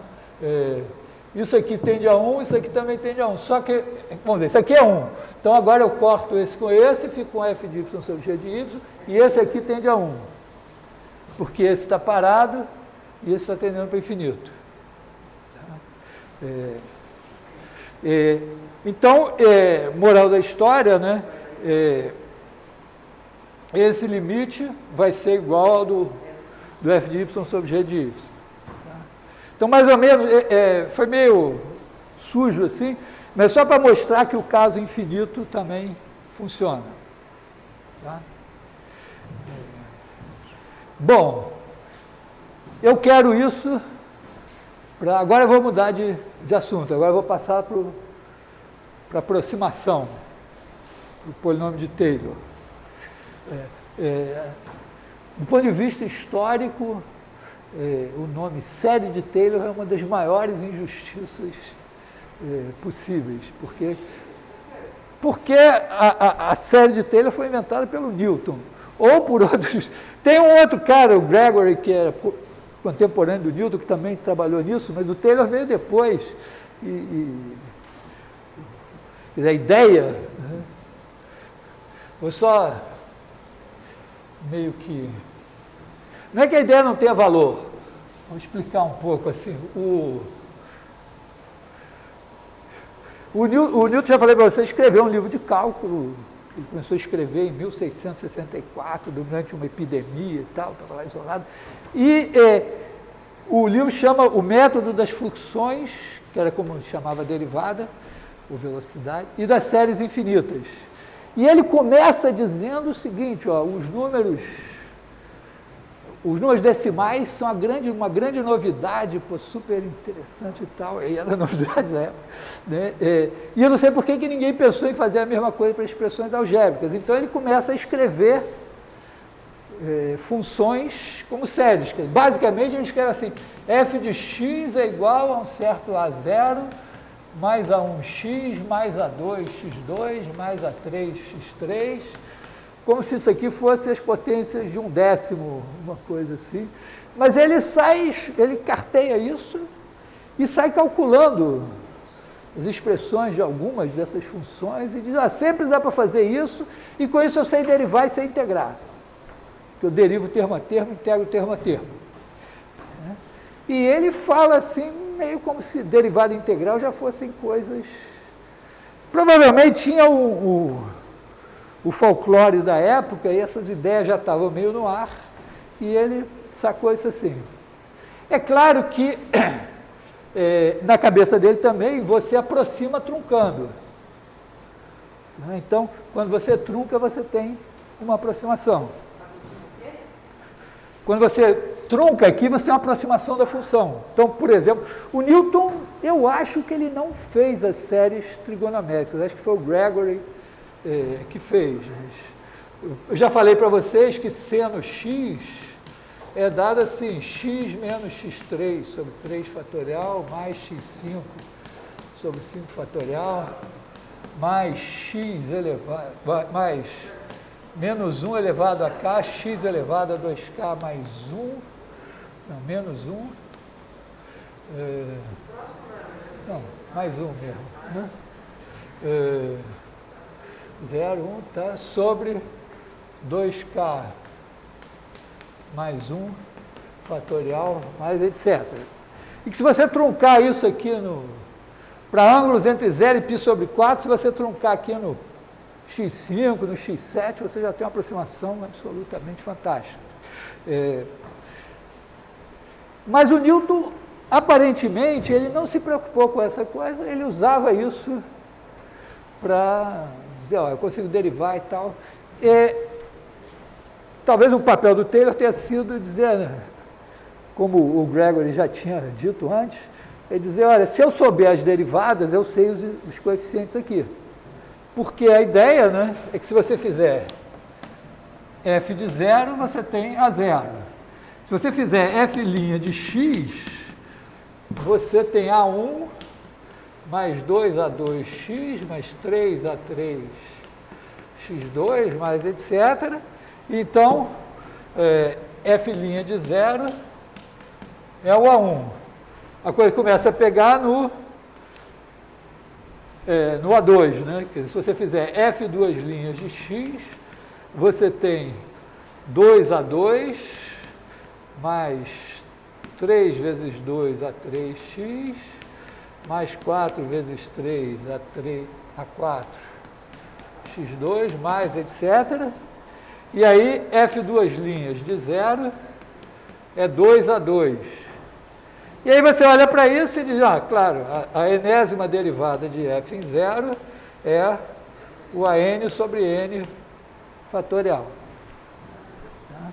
Isso aqui tende a 1, isso aqui também tende a 1. Só que, vamos dizer, isso aqui é 1. Então, agora eu corto esse com esse, fico com f de y sobre g de y, e esse aqui tende a 1. Porque esse está parado e esse está tendendo para o infinito. Então, moral da história, né? Esse limite vai ser igual ao do f de y sobre g de y. Tá? Então, mais ou menos, foi meio sujo assim, mas só para mostrar que o caso infinito também funciona. Tá? Bom, eu quero isso para... Agora eu vou mudar de assunto, agora eu vou passar para aproximação, para o polinômio de Taylor. Do ponto de vista histórico, o nome série de Taylor é uma das maiores injustiças possíveis, porque a série de Taylor foi inventada pelo Newton, ou por outros... Tem um outro cara, o Gregory, que era contemporâneo do Newton, que também trabalhou nisso, mas o Taylor veio depois. A ideia... Foi só meio que... Não é que a ideia não tenha valor. Vou explicar um pouco assim. O Newton, já falei para você, escreveu um livro de cálculo. Ele começou a escrever em 1664, durante uma epidemia e tal, estava lá isolado. E o livro chama O Método das Fluxões, que era como chamava a derivada, ou velocidade, e das séries infinitas. E ele começa dizendo o seguinte, ó, os números decimais são uma grande novidade, pô, super interessante e tal, e era novidade na época, né? E eu não sei por que ninguém pensou em fazer a mesma coisa para expressões algébricas. Então ele começa a escrever funções como séries. Basicamente ele escreve assim, f de x é igual a um certo A0, mais A1x, mais A2x2, mais A3x3, como se isso aqui fosse as potências de um décimo, uma coisa assim. Mas ele carteia isso e sai calculando as expressões de algumas dessas funções e diz, sempre dá para fazer isso, e com isso eu sei derivar e sei integrar. Que eu derivo termo a termo, integro termo a termo. E ele fala assim, meio como se derivada integral já fossem coisas... Provavelmente tinha o folclore da época, e essas ideias já estavam meio no ar, e ele sacou isso assim. É claro que, na cabeça dele também, você aproxima truncando. Então, quando você trunca, você tem uma aproximação. Quando você trunca aqui, você tem uma aproximação da função. Então, por exemplo, o Newton, eu acho que ele não fez as séries trigonométricas, acho que foi o Gregory que fez. Eu já falei para vocês que seno x é dado assim, x menos x3 sobre 3 fatorial, mais x5 sobre 5 fatorial, mais x elevado, mais menos 1 elevado a k, x elevado a 2k mais 1, não, menos 1, não, mais 1 mesmo, né? 0, 1, tá? Sobre 2k mais 1 fatorial, mais etc. E que se você truncar isso aqui para ângulos entre 0 e π sobre 4, se você truncar aqui no x5, no x7, você já tem uma aproximação absolutamente fantástica. Mas o Newton, aparentemente, ele não se preocupou com essa coisa, ele usava isso para dizer, ó, eu consigo derivar e tal. Talvez o papel do Taylor tenha sido dizer, como o Gregory já tinha dito antes, ele dizer, olha, se eu souber as derivadas, eu sei os coeficientes aqui. Porque a ideia, né, é que se você fizer f de 0, você tem a 0. Se você fizer f' de x, você tem a1 mais 2a2x, mais 3a3x2, mais etc. Então, f' de 0 é o A1. A coisa começa a pegar no A2, né? Quer dizer, se você fizer f² de x, você tem 2A2 mais 3 vezes 2A3x, mais 4 vezes 3A4x2, mais etc. E aí, f² de 0 é 2A2. E aí você olha para isso e diz, claro, a enésima derivada de f em 0 é o AN sobre N fatorial. Tá?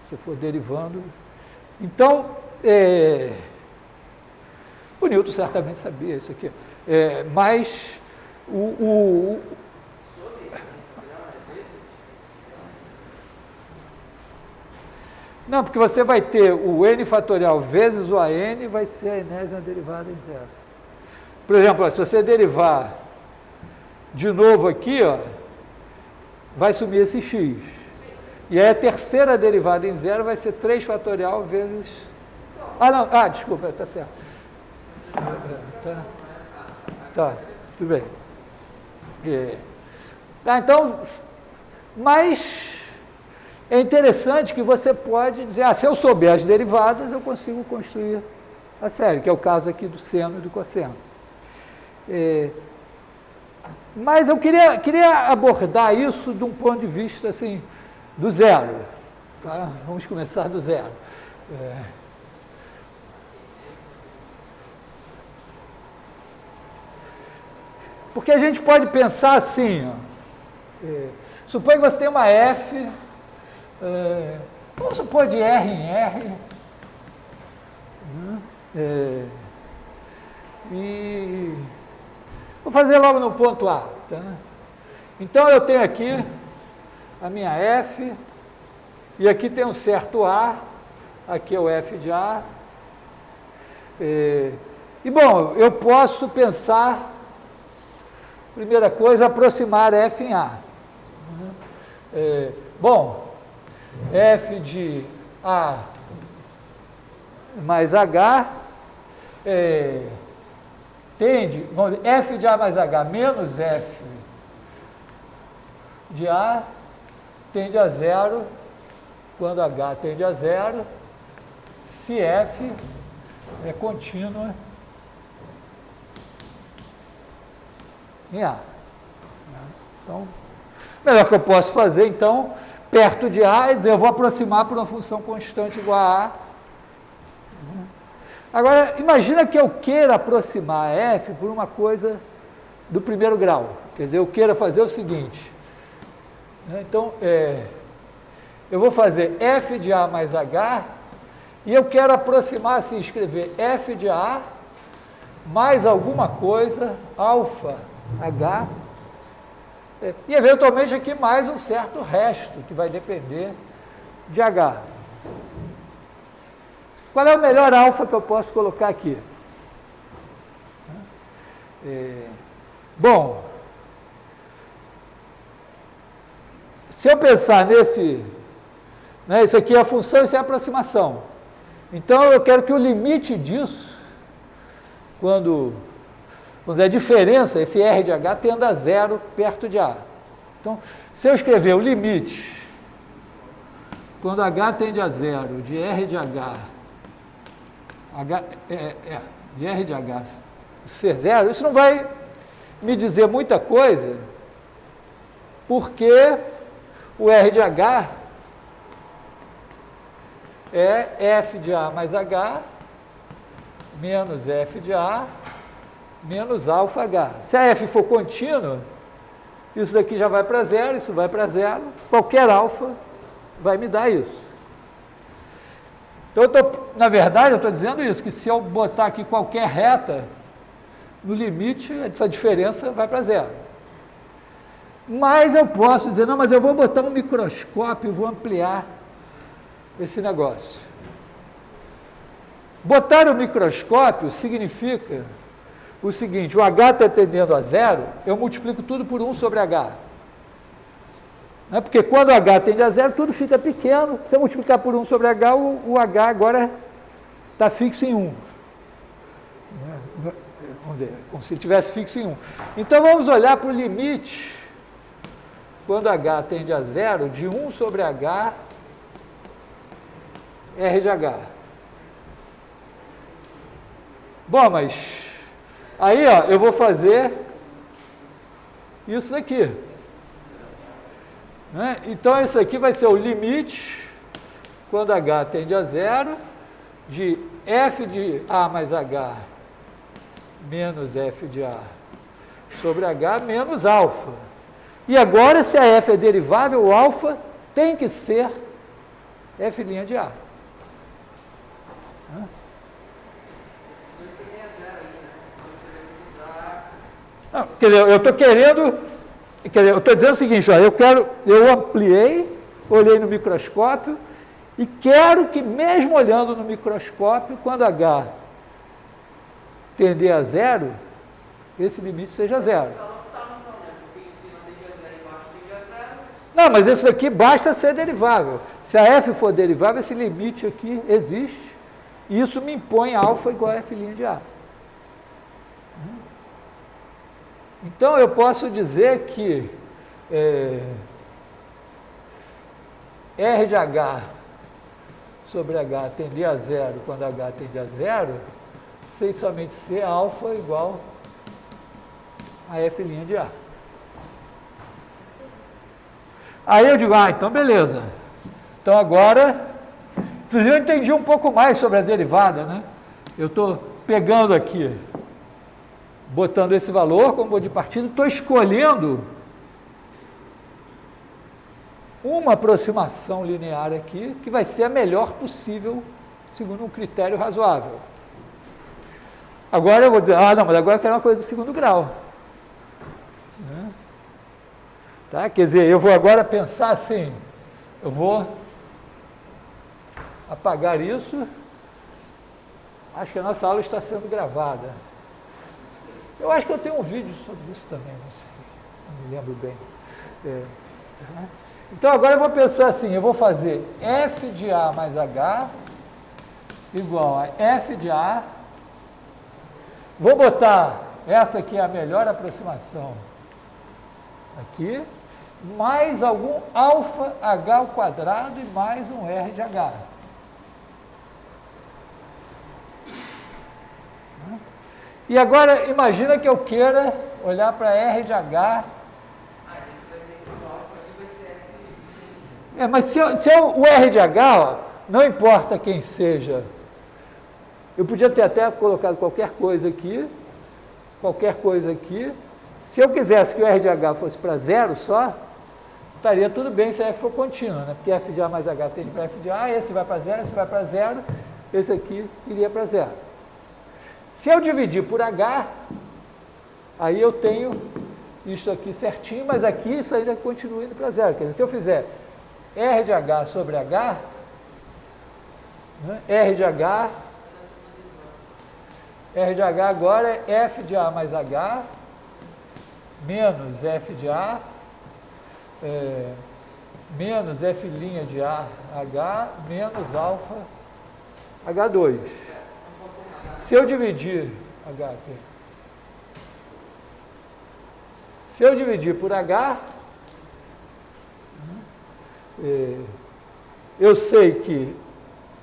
Se for derivando. Então, o Newton certamente sabia isso aqui. Mas não, porque você vai ter o N fatorial vezes o AN, vai ser a enésima derivada em 0. Por exemplo, se você derivar de novo aqui, ó, vai sumir esse x. E aí a terceira derivada em 0 vai ser 3 fatorial vezes... desculpa, está certo. Tá, tudo bem. Então, mas... é interessante que você pode dizer, se eu souber as derivadas, eu consigo construir a série, que é o caso aqui do seno e do cosseno. Mas eu queria abordar isso de um ponto de vista, assim, do zero. Tá? Vamos começar do zero. Porque a gente pode pensar assim, suponha que você tem uma F... vamos supor de R em R, e vou fazer logo no ponto A. Tá? Então, eu tenho aqui a minha F, e aqui tem um certo A, aqui é o F de A. E, bom, eu posso pensar, primeira coisa, aproximar F em A. Bom, F de A mais H tende, vamos dizer, F de A mais H menos F de A tende a 0 quando H tende a 0, se F é contínua em A. Então, o melhor que eu posso fazer, então, perto de A, é dizer, eu vou aproximar por uma função constante igual a A. Agora, imagina que eu queira aproximar F por uma coisa do primeiro grau. Quer dizer, eu queira fazer o seguinte. Então, eu vou fazer F de A mais H, e eu quero aproximar, assim, escrever F de A mais alguma coisa, alfa H, e, eventualmente, aqui mais um certo resto, que vai depender de H. Qual é o melhor alfa que eu posso colocar aqui? Bom, se eu pensar nesse... isso aqui é a função, isso é a aproximação. Então, eu quero que o limite disso, quando Quando é a diferença, esse R de H tende a zero perto de A. Então, se eu escrever o limite, quando H tende a zero, de R de H, de R de H ser zero, isso não vai me dizer muita coisa, porque o R de H é F de A mais H menos F de A menos alfa H. Se a F for contínua, isso daqui já vai para zero, isso vai para zero, qualquer alfa vai me dar isso. Então, na verdade, eu estou dizendo isso, que se eu botar aqui qualquer reta, no limite, essa diferença vai para zero. Mas eu posso dizer, não, mas eu vou botar um microscópio e vou ampliar esse negócio. Botar o microscópio significa o seguinte, o H está tendendo a zero, eu multiplico tudo por 1 sobre H. Né? Porque quando o H tende a zero, tudo fica pequeno. Se eu multiplicar por 1 sobre H, o H agora está fixo em 1. Vamos ver, como se ele estivesse fixo em 1. Então, vamos olhar para o limite, quando H tende a zero, de 1 sobre H, R de H. Bom, mas aí, ó, eu vou fazer isso aqui. Né? Então, isso aqui vai ser o limite, quando H tende a zero, de F de A mais H menos F de A sobre H menos alfa. E agora, se a F é derivável, o alfa tem que ser F' de A. Não, quer dizer, eu estou querendo, eu estou dizendo o seguinte, ó, eu ampliei, olhei no microscópio e quero que, mesmo olhando no microscópio, quando H tender a zero, esse limite seja zero. Não, mas esse aqui basta ser derivável. Se a F for derivável, esse limite aqui existe, e isso me impõe alfa igual a F' de A. Então, eu posso dizer que R de H sobre H tender a zero, quando H tende a zero, sei somente ser alfa igual a F' de A. Aí eu digo, então beleza. Então agora, inclusive eu entendi um pouco mais sobre a derivada, né? Eu estou pegando aqui, botando esse valor como ponto de partida, estou escolhendo uma aproximação linear aqui, que vai ser a melhor possível, segundo um critério razoável. Agora eu vou dizer, não, mas agora eu quero uma coisa do segundo grau. Né? Tá? Quer dizer, eu vou agora pensar assim, eu vou apagar isso, acho que a nossa aula está sendo gravada. Eu acho que eu tenho um vídeo sobre isso também, não sei, não me lembro bem. Tá? Então, agora eu vou pensar assim, eu vou fazer F de A mais H igual a F de A, vou botar, essa aqui é a melhor aproximação, aqui, mais algum alfa H ao quadrado e mais um R de H. E agora, imagina que eu queira olhar para R de H. Mas se o R de H, ó, não importa quem seja, eu podia ter até colocado qualquer coisa aqui, se eu quisesse que o R de H fosse para zero só, estaria tudo bem se a F for contínua, né? Porque F de A mais H tende para F de A, esse vai para zero, esse vai para zero, esse aqui iria para zero. Se eu dividir por H, aí eu tenho isso aqui certinho, mas aqui isso ainda continua indo para zero. Quer dizer, se eu fizer R de H sobre H, né, R de H agora é F de A mais H, menos F de A, menos F' de A, H, menos alfa H2. Se eu dividir H aqui, Se eu dividir por H, eu sei que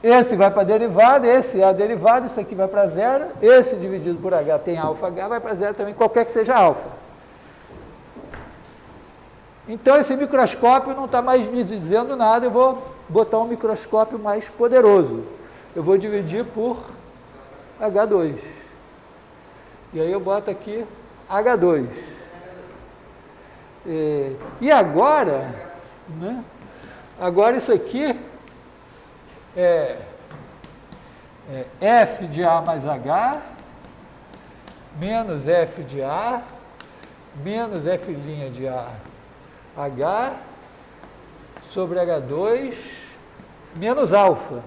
esse vai para a derivada, esse é a derivada, isso aqui vai para zero, esse dividido por H tem alfa H, vai para zero também, qualquer que seja alfa. Então, esse microscópio não está mais me dizendo nada, eu vou botar um microscópio mais poderoso. Eu vou dividir por H2. E aí eu boto aqui H2. E agora, né, agora isso aqui é F de A mais H, menos F de A, menos F' de A, H, sobre H2, menos alfa.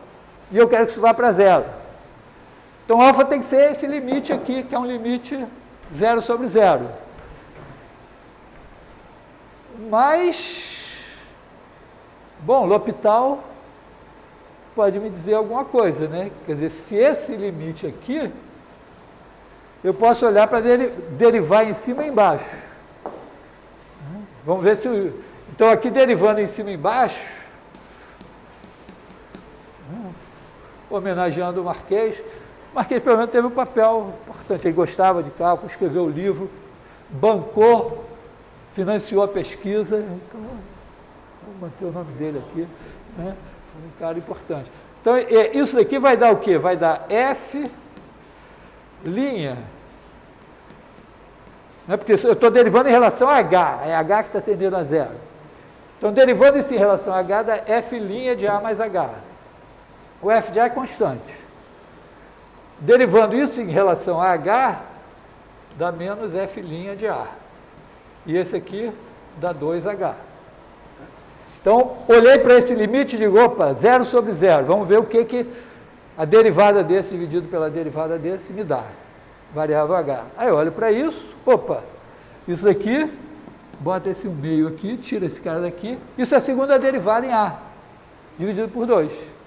E eu quero que isso vá para zero. Então, alfa tem que ser esse limite aqui, que é um limite 0 sobre 0. Mas, bom, L'Hopital pode me dizer alguma coisa, né? Quer dizer, se esse limite aqui, eu posso olhar para derivar em cima e embaixo. Vamos ver se... Então, aqui derivando em cima e embaixo, homenageando o Marquês. O Marquês, pelo menos, teve um papel importante. Ele gostava de cálculo, escreveu o livro, bancou, financiou a pesquisa. Então, vou manter o nome dele aqui, né? Foi um cara importante. Então, isso daqui vai dar o quê? Vai dar F', né? Porque eu estou derivando em relação a H, é H que está tendendo a zero. Então, derivando isso em relação a H, dá F' de A mais H. O F de A é constante. Derivando isso em relação a H, dá menos F' de A. E esse aqui dá 2H. Então, olhei para esse limite e digo, opa, 0 sobre 0. Vamos ver o que a derivada desse dividido pela derivada desse me dá. Variável H. Aí eu olho para isso, opa, isso aqui, bota esse meio aqui, tira esse cara daqui. Isso é a segunda derivada em A, dividido por 2.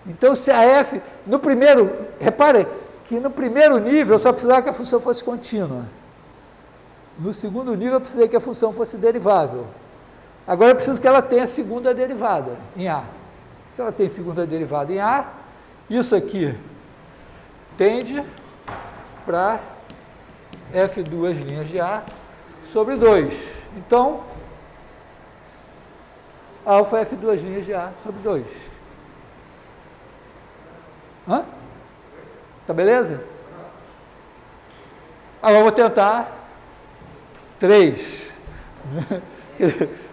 Então, se a F, no primeiro, repare que no primeiro nível eu só precisava que a função fosse contínua. No segundo nível eu precisei que a função fosse derivável. Agora eu preciso que ela tenha segunda derivada em A. Se ela tem segunda derivada em A, isso aqui tende para F' de A sobre 2. Então, alfa F' de A sobre 2. Tá beleza? Agora eu vou tentar 3.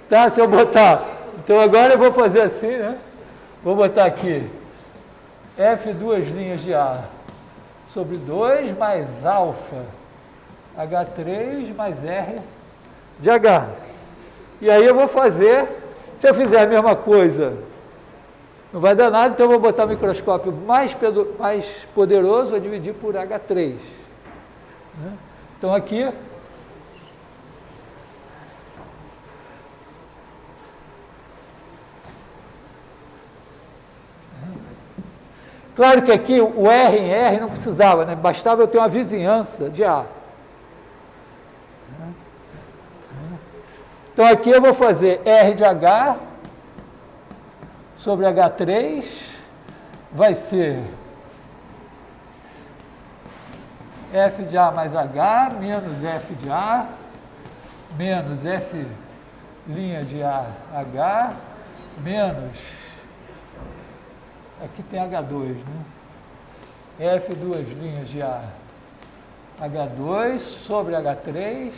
Tá, se eu botar... Então agora eu vou fazer assim, né? Vou botar aqui F' de A sobre 2 mais alfa H3 mais R de H. E aí eu vou fazer, se eu fizer a mesma coisa, não vai dar nada, então eu vou botar o microscópio mais poderoso, vou dividir por H3. Então aqui, claro que aqui o R em R não precisava, né? Bastava eu ter uma vizinhança de A. Então aqui eu vou fazer R de H sobre H3, vai ser F de A mais H menos F de A menos F' de A H menos, aqui tem H2, né? F' de A H2 sobre H3,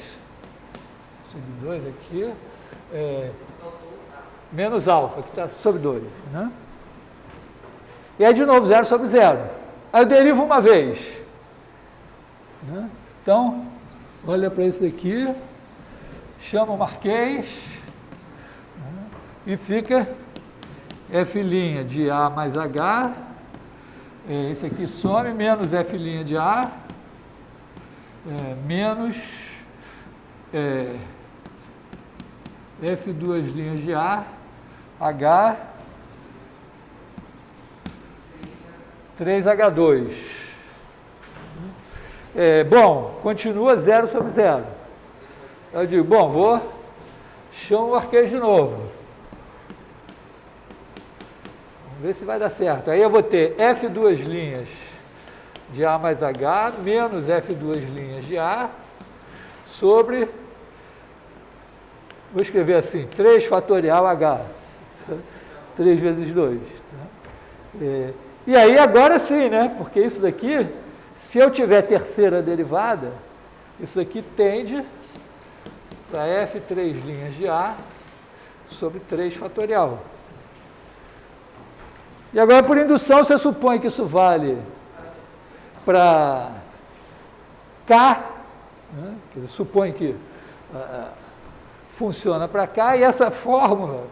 sobre 2 aqui, menos alfa, que está sobre 2, né? E aí, de novo, 0 sobre 0. Aí eu derivo uma vez. Né? Então, olha para isso daqui, chama o Marquês, né? E fica F' de A mais H, esse aqui some, menos F' de A, menos F' de A, H, 3H2. Bom, continua 0 sobre 0. Eu digo, bom, chamo o arquejo de novo. Vamos ver se vai dar certo. Aí eu vou ter F2 linhas de A mais H menos F2 linhas de A sobre, vou escrever assim, 3 fatorial H. 3 vezes 2. Tá? E aí agora sim, né? Porque isso daqui, se eu tiver terceira derivada, isso daqui tende para F3 linhas de A sobre 3 fatorial. E agora, por indução, você supõe que isso vale para K, né? Supõe que funciona para K, e essa fórmula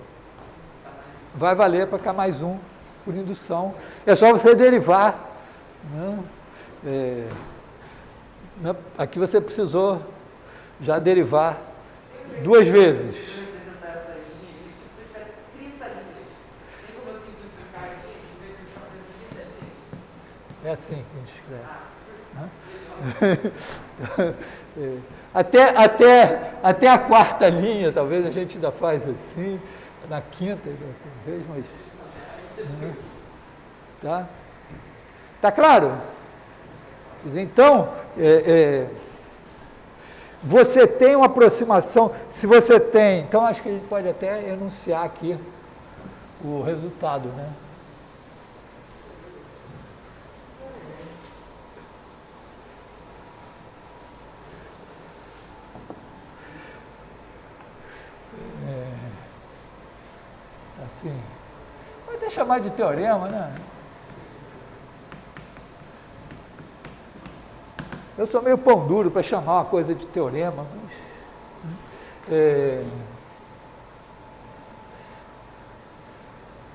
vai valer para K mais 1 por indução. É só você derivar. Né? Aqui você precisou já derivar 2 vezes. Representar essa linha, se você tiver 30 linhas, tem como eu simplificar a linha em vez de fazer 30 linhas? É assim que a gente escreve. Até a quarta linha, talvez a gente ainda faz assim, na quinta, talvez, mas. Tá? Tá claro? Então, você tem uma aproximação, se você tem, então acho que a gente pode até enunciar aqui o resultado, né? Assim, pode até chamar de teorema, né? Eu sou meio pão duro para chamar uma coisa de teorema, mas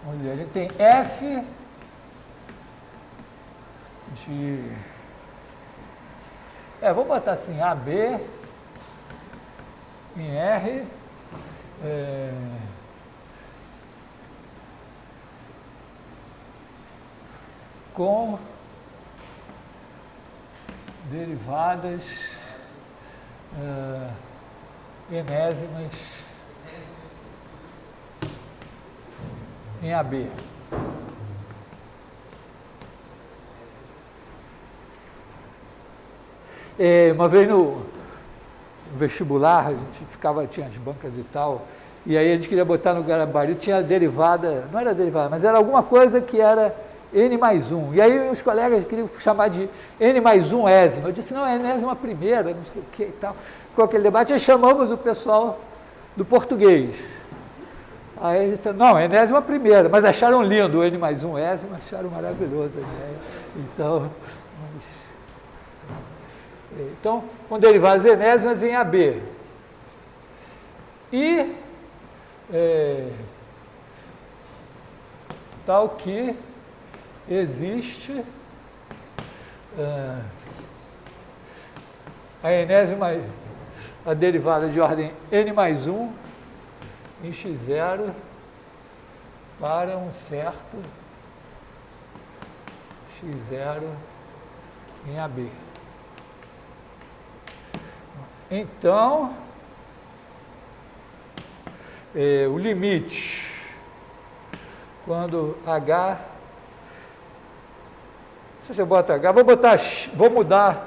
vamos ver, a gente tem F de... vou botar assim, AB em R com derivadas enésimas em AB. Uma vez no vestibular, a gente tinha as bancas e tal, e aí a gente queria botar no gabarito, tinha derivada, não era derivada, mas era alguma coisa que era N mais 1. E aí os colegas queriam chamar de N mais 1 ésima. Eu disse, não, é enésima primeira, não sei o que e tal. Com aquele debate, aí chamamos o pessoal do português. Aí eles disseram, não, é enésima primeira, mas acharam lindo o N mais 1 ésima, acharam maravilhoso a ideia. Então, com derivadas enésimas em AB. E tal que existe a enésima, a derivada de ordem N mais 1 em x0 para um certo x0 em AB. Então, o limite, quando H, se você bota H, vou mudar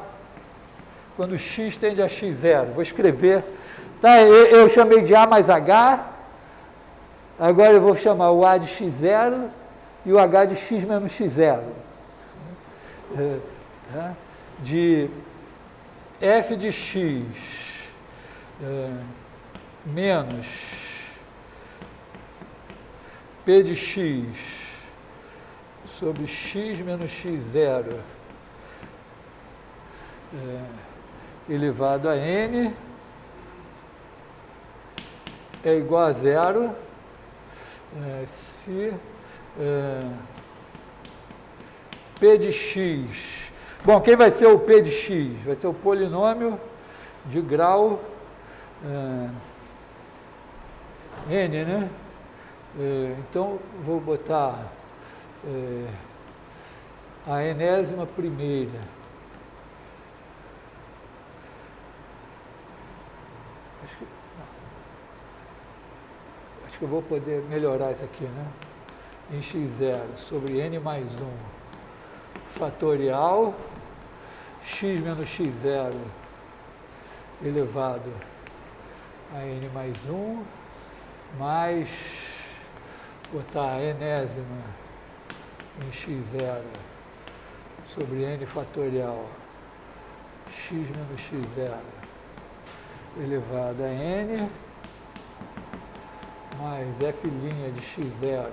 quando x tende a x0, vou escrever, tá? Eu chamei de A mais H, agora eu vou chamar o A de x0 e o H de x menos x0, tá? De f de x menos p de x sobre x menos x0 elevado a n é igual a 0 se p de x... Bom, quem vai ser o p de x? Vai ser o polinômio de grau n, né? Então, vou botar a enésima primeira. Acho que eu vou poder melhorar isso aqui, né? Em x0 sobre n mais 1 fatorial x menos x0 elevado a n mais 1 mais botar a enésima em x0 sobre n fatorial x menos x0 elevado a n mais f' de x0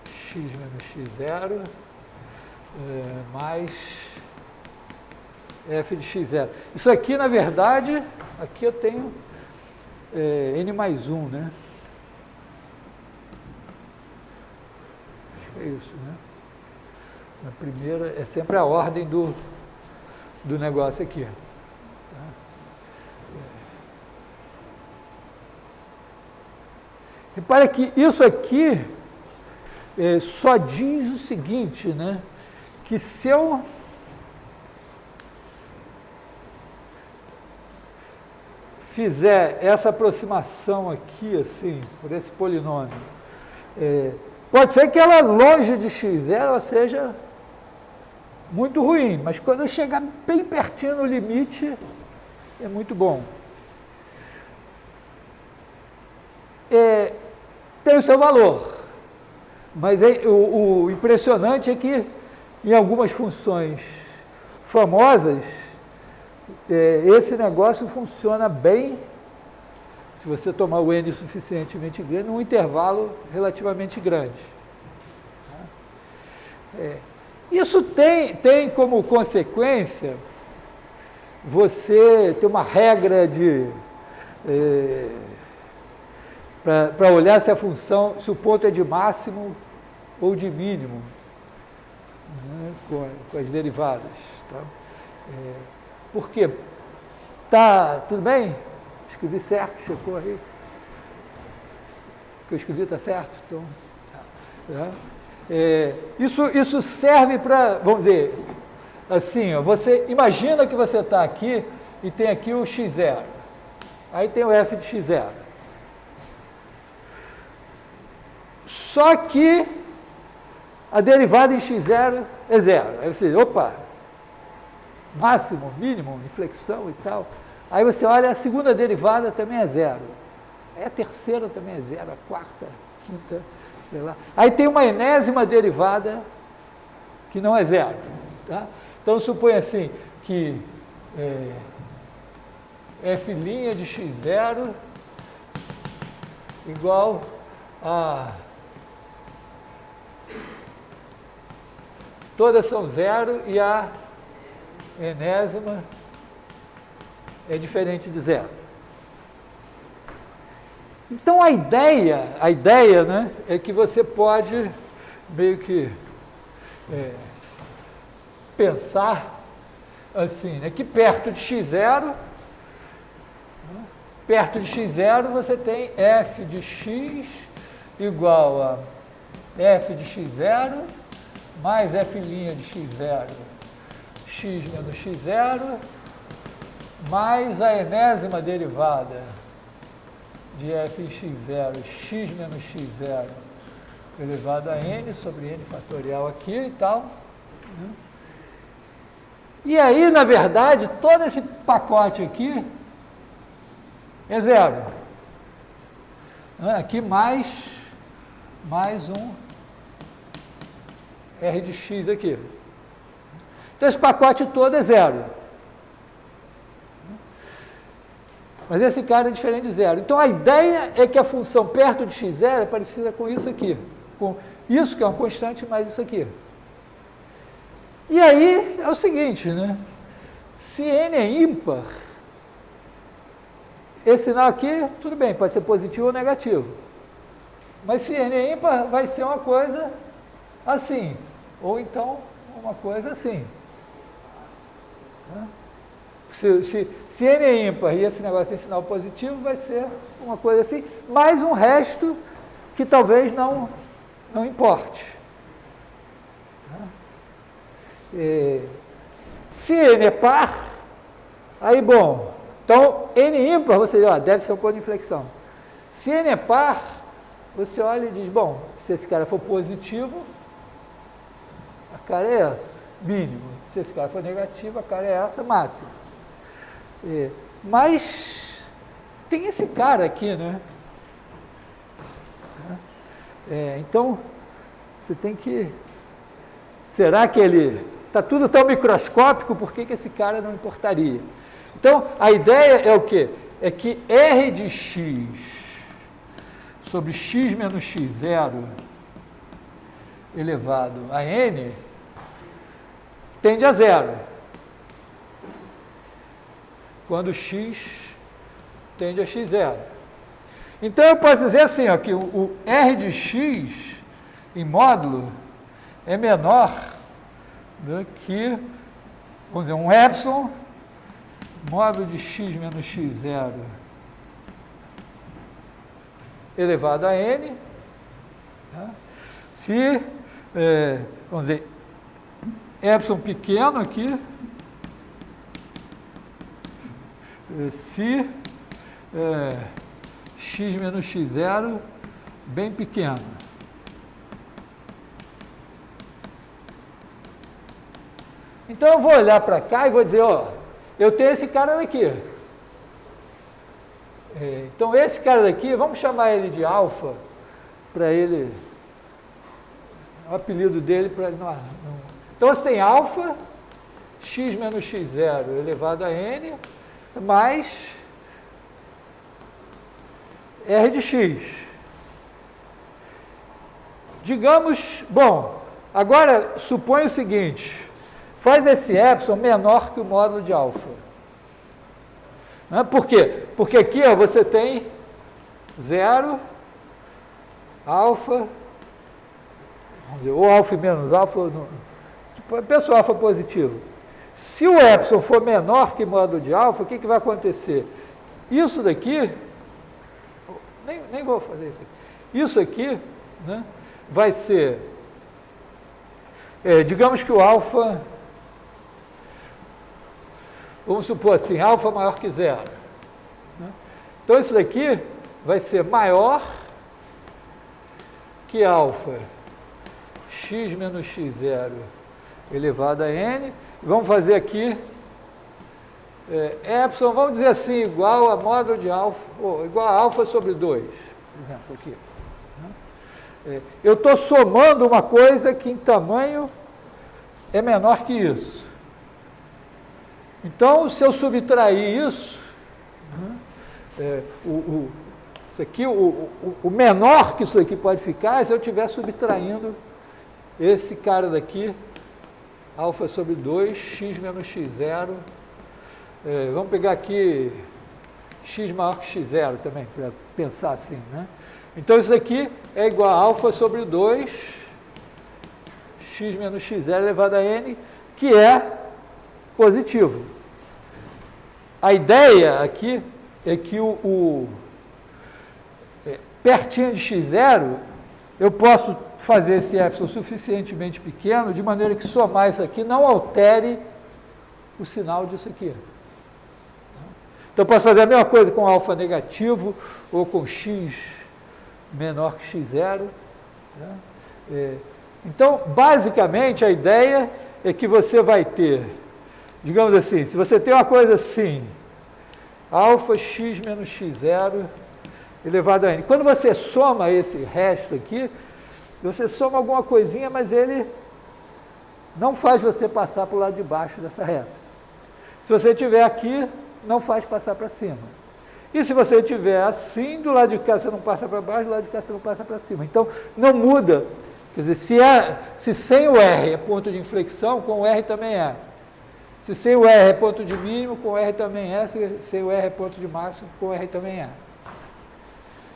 x menos x0 mais f de x0. Isso aqui, na verdade, aqui eu tenho n mais 1, né? Acho que é isso, né? Na primeira, é sempre a ordem do negócio aqui. Tá? Repara que isso aqui só diz o seguinte, né? Que se eu fizer essa aproximação aqui, assim, por esse polinômio, pode ser que ela, longe de x0, ela seja muito ruim, mas quando eu chegar bem pertinho no limite, é muito bom. Tem o seu valor, mas o impressionante é que em algumas funções famosas, esse negócio funciona bem se você tomar o n suficientemente grande, num intervalo relativamente grande. Isso tem como consequência você ter uma regra de para olhar se a função, se o ponto é de máximo ou de mínimo, né, com as derivadas. Tá? Por quê? Tá tudo bem? Escrevi certo, checou aí? O que eu escrevi está certo? Então, tá. Isso serve para, vamos dizer, assim, ó, você imagina que você está aqui e tem aqui o x0, aí tem o f de x0. Só que a derivada em x0 é zero. Aí você diz, opa, máximo, mínimo, inflexão e tal. Aí você olha, a segunda derivada também é zero. Aí a terceira também é zero, a quarta, a quinta, sei lá. Aí tem uma enésima derivada que não é zero. Tá? Então, suponha assim que f' de x0 igual a... Todas são zero e a enésima é diferente de zero. Então, a ideia, né, é que você pode meio que pensar assim, né, que perto de x0, você tem f de x igual a f de x0 mais f' de x0, x menos x0, mais a enésima derivada de f de x0, x menos x0, elevado a n sobre n fatorial aqui e tal. E aí, na verdade, todo esse pacote aqui é zero. Aqui mais um R de x aqui. Então, esse pacote todo é zero. Mas esse cara é diferente de zero. Então, a ideia é que a função perto de x0 é parecida com isso aqui. Com isso que é uma constante, mais isso aqui. E aí, é o seguinte, né? Se n é ímpar, esse sinal aqui, tudo bem, pode ser positivo ou negativo. Mas se n é ímpar, vai ser uma coisa assim, ou então uma coisa assim. Tá? Se n é ímpar e esse negócio tem sinal positivo, vai ser uma coisa assim, mais um resto que talvez não importe. Tá? Se n é par, aí bom, então n ímpar, você diz, deve ser um ponto de inflexão. Se n é par, você olha e diz, bom, se esse cara for positivo, a cara é essa, mínimo. Se esse cara for negativo, a cara é essa, máximo. Mas tem esse cara aqui, né? Então, você tem que... Será que ele... Está tudo tão microscópico, por que esse cara não importaria? Então, a ideia é o quê? É que R de x sobre x menos x0 elevado a n tende a zero. Quando x tende a x0. Então, eu posso dizer assim, ó, que o R de x em módulo é menor do que, vamos dizer, um epsilon módulo de x menos x0 elevado a n, tá? Se, vamos dizer, epsilon pequeno aqui, se x menos x0 bem pequeno. Então, eu vou olhar para cá e vou dizer, ó, eu tenho esse cara daqui. Então, esse cara daqui, vamos chamar ele de alfa, para ele, o apelido dele, para ele não. Então, você tem alfa, x menos x0 elevado a n, mais R de x. Digamos, bom, agora suponha o seguinte, faz esse epsilon menor que o módulo de alfa. Por quê? Porque aqui ó, você tem 0, alfa, vamos dizer, ou alfa e menos alfa, pensa o alfa positivo. Se o epsilon for menor que o módulo de alfa, o que vai acontecer? Isso daqui, nem vou fazer isso aqui. Isso aqui, né, vai ser, digamos que o alfa, vamos supor assim, alfa maior que zero. Né? Então, isso daqui vai ser maior que alfa x menos x0 elevado a n. E vamos fazer aqui epsilon, vamos dizer assim, igual a módulo de alfa, ou igual a alfa sobre 2, por exemplo, aqui. Eu estou somando uma coisa que em tamanho é menor que isso. Então, se eu subtrair isso, isso aqui, o menor que isso aqui pode ficar é se eu estiver subtraindo esse cara daqui, alfa sobre 2, x menos x0. Vamos pegar aqui x maior que x0 também, para pensar assim, né? Então, isso aqui é igual a alfa sobre 2, x menos x0 elevado a n, que é positivo. A ideia aqui é que pertinho de x0, eu posso fazer esse epsilon suficientemente pequeno, de maneira que somar isso aqui não altere o sinal disso aqui. Então, eu posso fazer a mesma coisa com alfa negativo, ou com x menor que x0. Né? Então, basicamente, a ideia é que você vai ter, digamos assim, se você tem uma coisa assim, alfa x menos x0 elevado a n. Quando você soma esse resto aqui, você soma alguma coisinha, mas ele não faz você passar para o lado de baixo dessa reta. Se você tiver aqui, não faz passar para cima. E se você tiver assim, do lado de cá você não passa para baixo, do lado de cá você não passa para cima. Então, não muda. Quer dizer, se sem o R é ponto de inflexão, com o R também é. Se sem o R é ponto de mínimo, com o R também é. Se sem o R é ponto de máximo, com o R também é.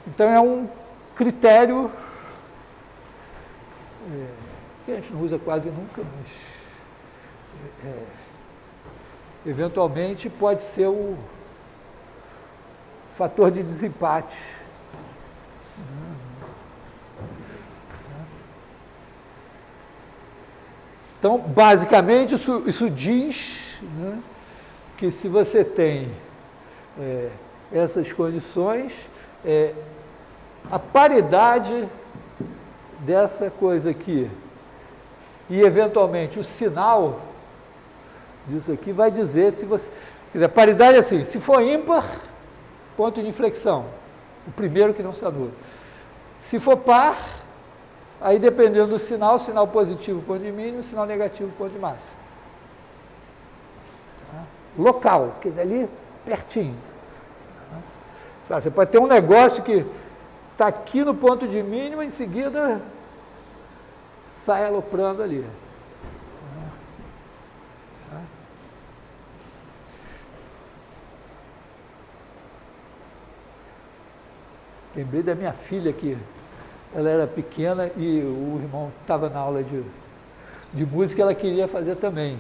Então, é um critério que a gente não usa quase nunca, mas eventualmente pode ser o fator de desempate. Então, basicamente, isso diz, né, que se você tem essas condições, a paridade dessa coisa aqui e, eventualmente, o sinal disso aqui vai dizer se você... Quer dizer, a paridade é assim, se for ímpar, ponto de inflexão, o primeiro que não se anula. Se for par, aí dependendo do sinal positivo, ponto de mínimo, sinal negativo, ponto de máximo. Tá? Local, quer dizer, ali pertinho. Tá? Você pode ter um negócio que está aqui no ponto de mínimo, em seguida sai aloprando ali. Lembrei da minha filha que ela era pequena e o irmão estava na aula de música e ela queria fazer também.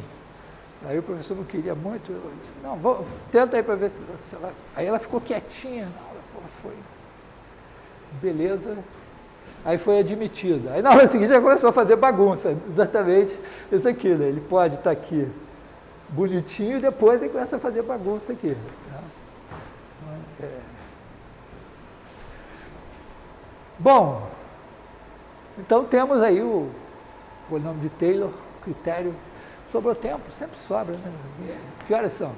Aí o professor não queria muito. Eu disse, não, tenta aí para ver se ela... Aí ela ficou quietinha na aula, pô, foi. Beleza. Aí foi admitida. Aí na aula seguinte ela começou a fazer bagunça, exatamente isso aqui, né? Ele pode estar aqui bonitinho e depois ele começa a fazer bagunça aqui. Tá? Bom, então temos aí o polinômio de Taylor, critério. Sobrou tempo? Sempre sobra, né? Que horas são?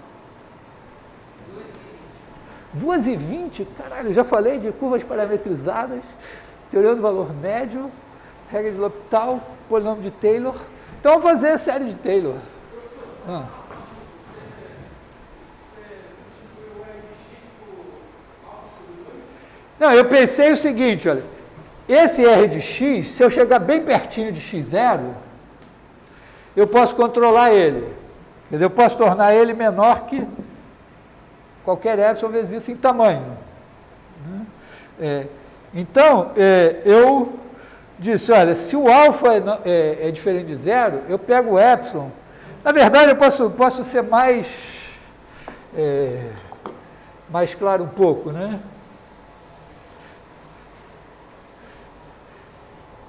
2h20? Caralho, eu já falei de curvas parametrizadas, teoria do valor médio, regra de L'Hopital, polinômio de Taylor. Então vamos fazer a série de Taylor. Não, eu pensei o seguinte, olha, esse R de x, se eu chegar bem pertinho de x0, eu posso controlar ele. Quer dizer, eu posso tornar ele menor que qualquer epsilon vezes isso em tamanho. Então, eu disse, olha, se o alfa é diferente de zero, eu pego o epsilon. Na verdade, eu posso ser mais claro um pouco, né?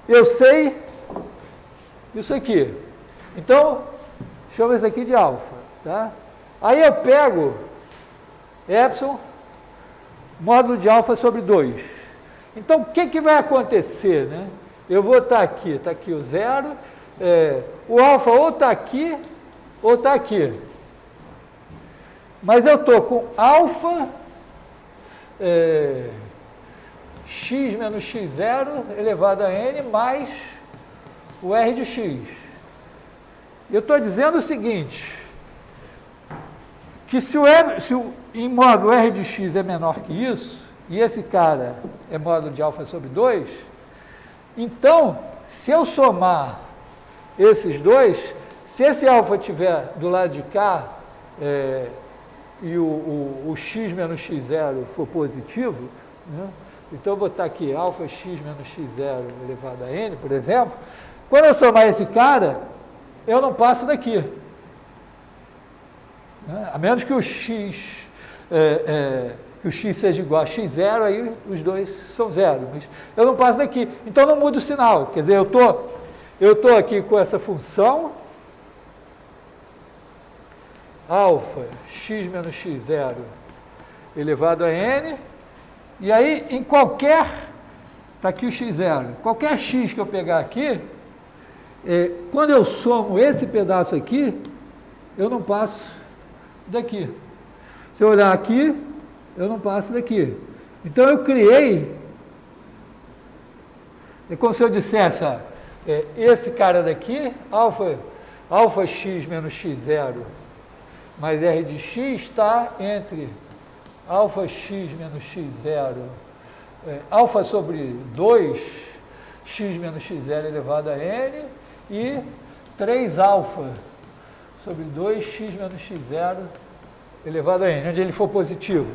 Eu sei isso aqui. Então, chamo isso aqui de alfa. Tá? Aí eu pego epsilon, módulo de alfa sobre 2. Então, o que vai acontecer? Né? Eu vou estar aqui o zero, o alfa ou está aqui, ou está aqui. Mas eu estou com alfa x menos x0 elevado a n mais o r de x. Eu estou dizendo o seguinte, que se em módulo r de x é menor que isso, e esse cara é módulo de alfa sobre 2, então, se eu somar esses dois, se esse alfa estiver do lado de cá, e o x menos x0 for positivo, né? Então, eu vou botar aqui alfa x menos x0 elevado a n, por exemplo. Quando eu somar esse cara, eu não passo daqui. Né? A menos que o x seja igual a x0, aí os dois são zero. Mas eu não passo daqui. Então, não muda o sinal. Quer dizer, eu tô aqui com essa função, alfa x menos x0 elevado a n, e aí, em qualquer, está aqui o x0, qualquer x que eu pegar aqui, quando eu somo esse pedaço aqui, eu não passo daqui. Se eu olhar aqui, eu não passo daqui. Então, eu criei, é como se eu dissesse, ó, esse cara daqui, alfa x menos x0 mais r de x está entre alfa x menos x0, alfa sobre 2, x menos x0 elevado a n, e 3 alfa sobre 2, x menos x0 elevado a n, onde ele for positivo.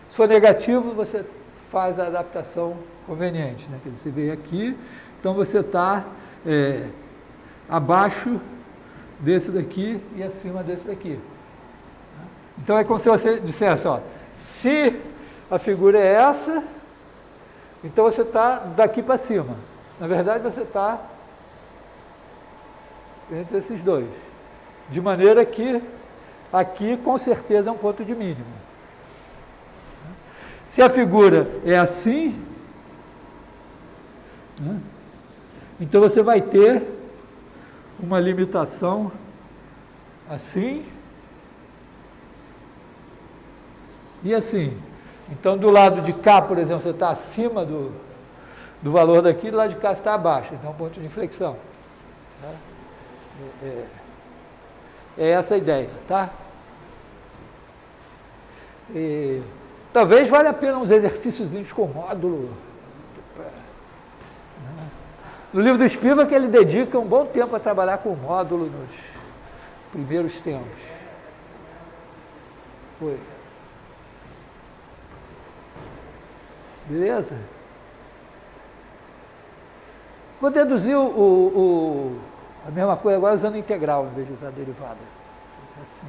Se for negativo, você faz a adaptação conveniente. Né? Quer dizer, você veio aqui, então você está abaixo desse daqui e acima desse daqui. Então, é como se você dissesse, ó, se a figura é essa, então você está daqui para cima. Na verdade, você está entre esses dois. De maneira que aqui, com certeza, é um ponto de mínimo. Se a figura é assim, né? Então você vai ter uma limitação assim e assim. Então do lado de cá, por exemplo, você está acima do valor daqui, do lado de cá você está abaixo, então é um ponto de inflexão. Tá? É essa a ideia, tá? E talvez valha a pena uns exercíciozinhos com módulo. No livro do Spivak, ele dedica um bom tempo a trabalhar com módulo nos primeiros tempos. Foi. Beleza? Vou deduzir a mesma coisa agora usando integral, em vez de usar derivada. Assim.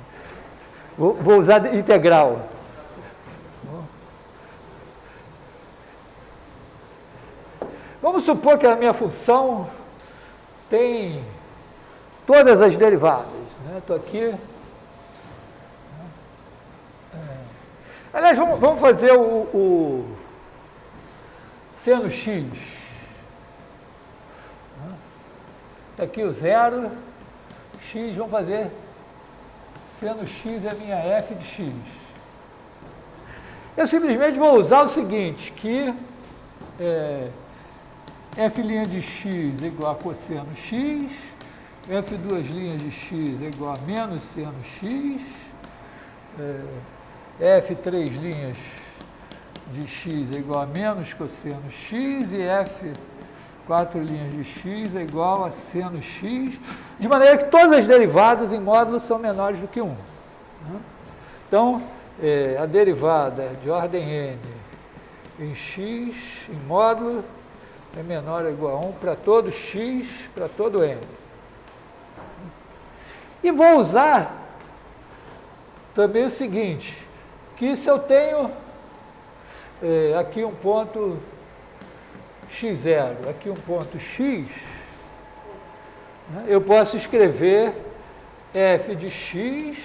Vou usar integral. Vamos supor que a minha função tem todas as derivadas. Estou aqui. Aliás, vamos fazer o seno x. Está aqui o zero, x, vamos fazer seno x é a minha f de x. Eu simplesmente vou usar o seguinte, que f' de x é igual a cosseno x, f duas linhas de x é igual a menos seno x, f três linhas de x é igual a menos cosseno x e f quatro linhas de x é igual a seno x, de maneira que todas as derivadas em módulo são menores do que 1. Então, a derivada de ordem n em x, em módulo, é menor ou igual a 1 para todo x, para todo n. E vou usar também o seguinte, que se eu tenho aqui um ponto x0, aqui um ponto x, né, eu posso escrever f de x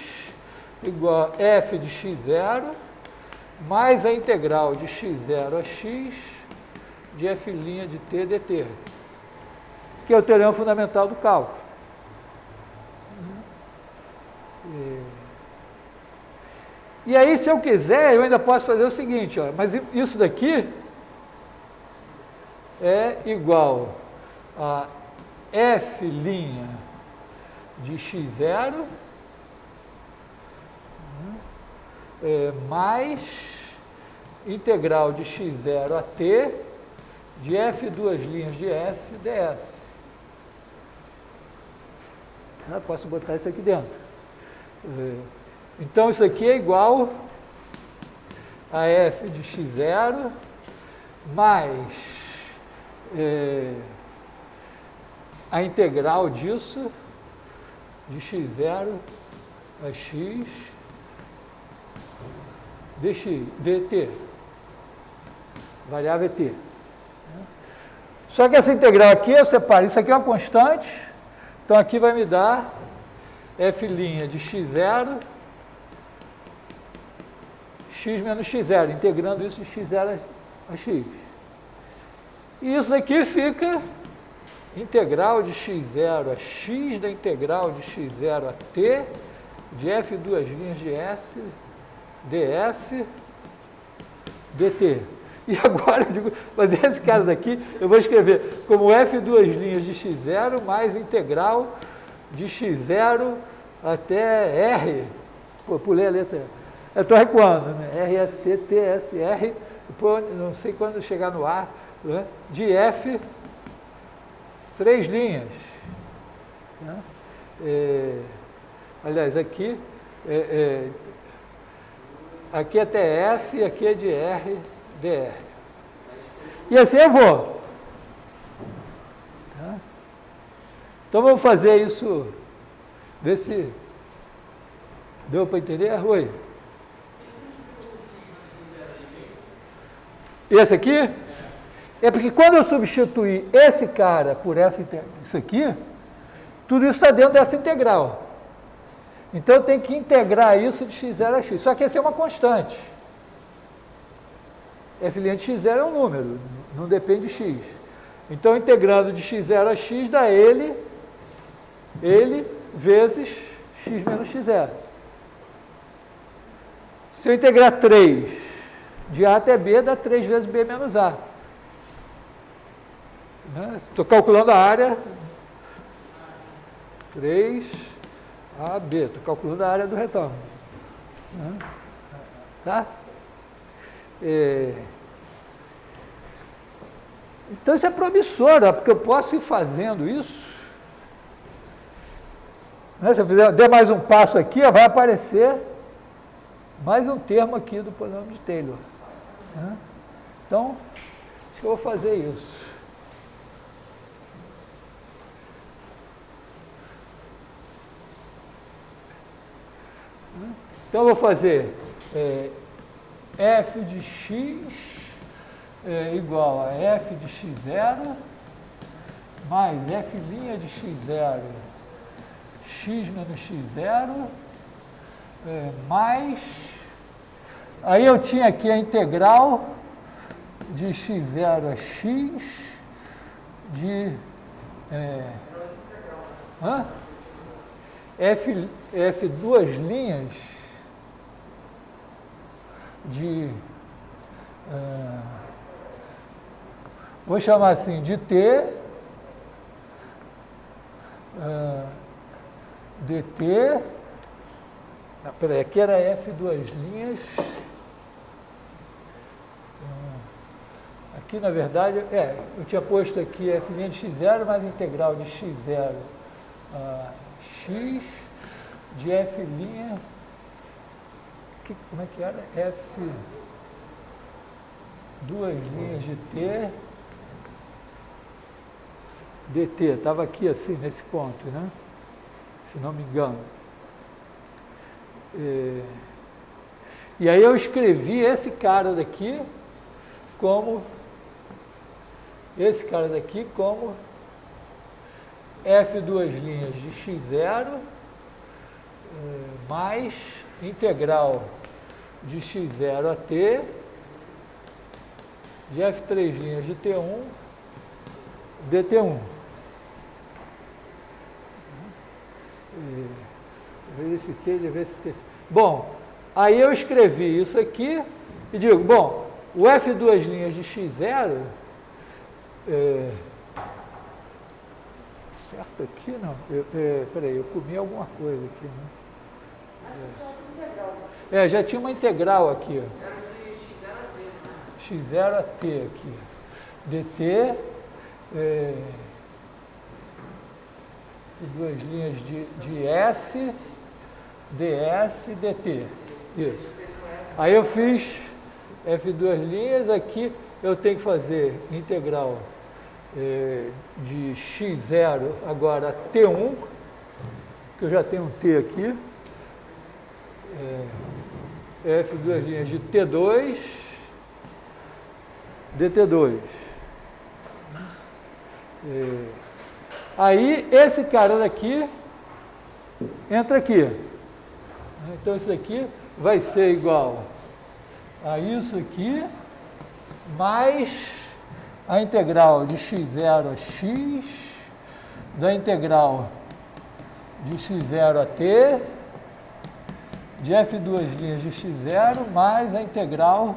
igual a f de x0 mais a integral de x0 a x de f' de t dt, que é o teorema fundamental do cálculo. E aí, se eu quiser, eu ainda posso fazer o seguinte, ó, mas isso daqui é igual a f' de x0 mais integral de x0 a t de f duas linhas de s ds. Posso botar isso aqui dentro. Então, isso aqui é igual a f de x0 mais a integral disso de x0 a x dt, variável t. Só que essa integral aqui, eu separo, isso aqui é uma constante, então aqui vai me dar f' de x0, x menos x0, integrando isso de x0 a x. E isso aqui fica integral de x0 a x da integral de x0 a t de f duas linhas de s ds dt. E agora eu digo, mas esse caso daqui, eu vou escrever como f duas linhas de x0 mais integral de x0 até r. Pô, pulei a letra R. Eu estou recuando, né? RST, TSR, depois, não sei quando chegar no A, né? De f, três linhas. Tá? Aliás, aqui, aqui é TS e aqui é de R, DR. E assim eu vou. Tá? Então, vamos fazer isso, ver se deu para entender. Oi. Esse aqui? É porque quando eu substituir esse cara por isso aqui, tudo isso está dentro dessa integral. Então, eu tenho que integrar isso de x0 a x. Só que essa é uma constante. f' de x0 é um número, não depende de x. Então, integrando de x0 a x dá ele vezes x menos x0. Se eu integrar 3 de A até B, dá 3 vezes B menos A. Estou calculando a área 3AB. Estou calculando a área do retângulo. Tá? Então, isso é promissor, porque eu posso ir fazendo isso. Se eu der mais um passo aqui, vai aparecer mais um termo aqui do polinômio de Taylor. Então, acho que eu vou fazer isso. Então, eu vou fazer f de x igual a f de x0 mais f' de x0 x menos x0 mais... Aí eu tinha aqui a integral de x0 a x de... F duas linhas de... vou chamar assim, de t, dt, peraí, aqui era f duas linhas, aqui na verdade, eu tinha posto aqui f' de x0 mais integral de x0 a x de f', como é que era? F duas linhas de t, dt, estava aqui assim, nesse ponto, né? Se não me engano. E aí eu escrevi esse cara daqui como f duas linhas de x0 mais integral de x0 a t de f3 linhas de t1 dt1. Ver esse T, ver esse T. Bom, aí eu escrevi isso aqui e digo, bom, o f duas linhas de x0, certo aqui não, peraí, eu comi alguma coisa aqui, né? Já tinha uma integral aqui, ó. Era de x0 a t, né? x0 a t aqui, dt, duas linhas de S, ds, dt. Isso. Aí eu fiz F duas linhas, aqui eu tenho que fazer integral de x0 agora a t1, que eu já tenho um t aqui, F duas linhas de t2, dt2. Aí, esse cara daqui entra aqui. Então, isso aqui vai ser igual a isso aqui, mais a integral de x0 a x, da integral de x0 a t, de f duas linhas de x0, mais a integral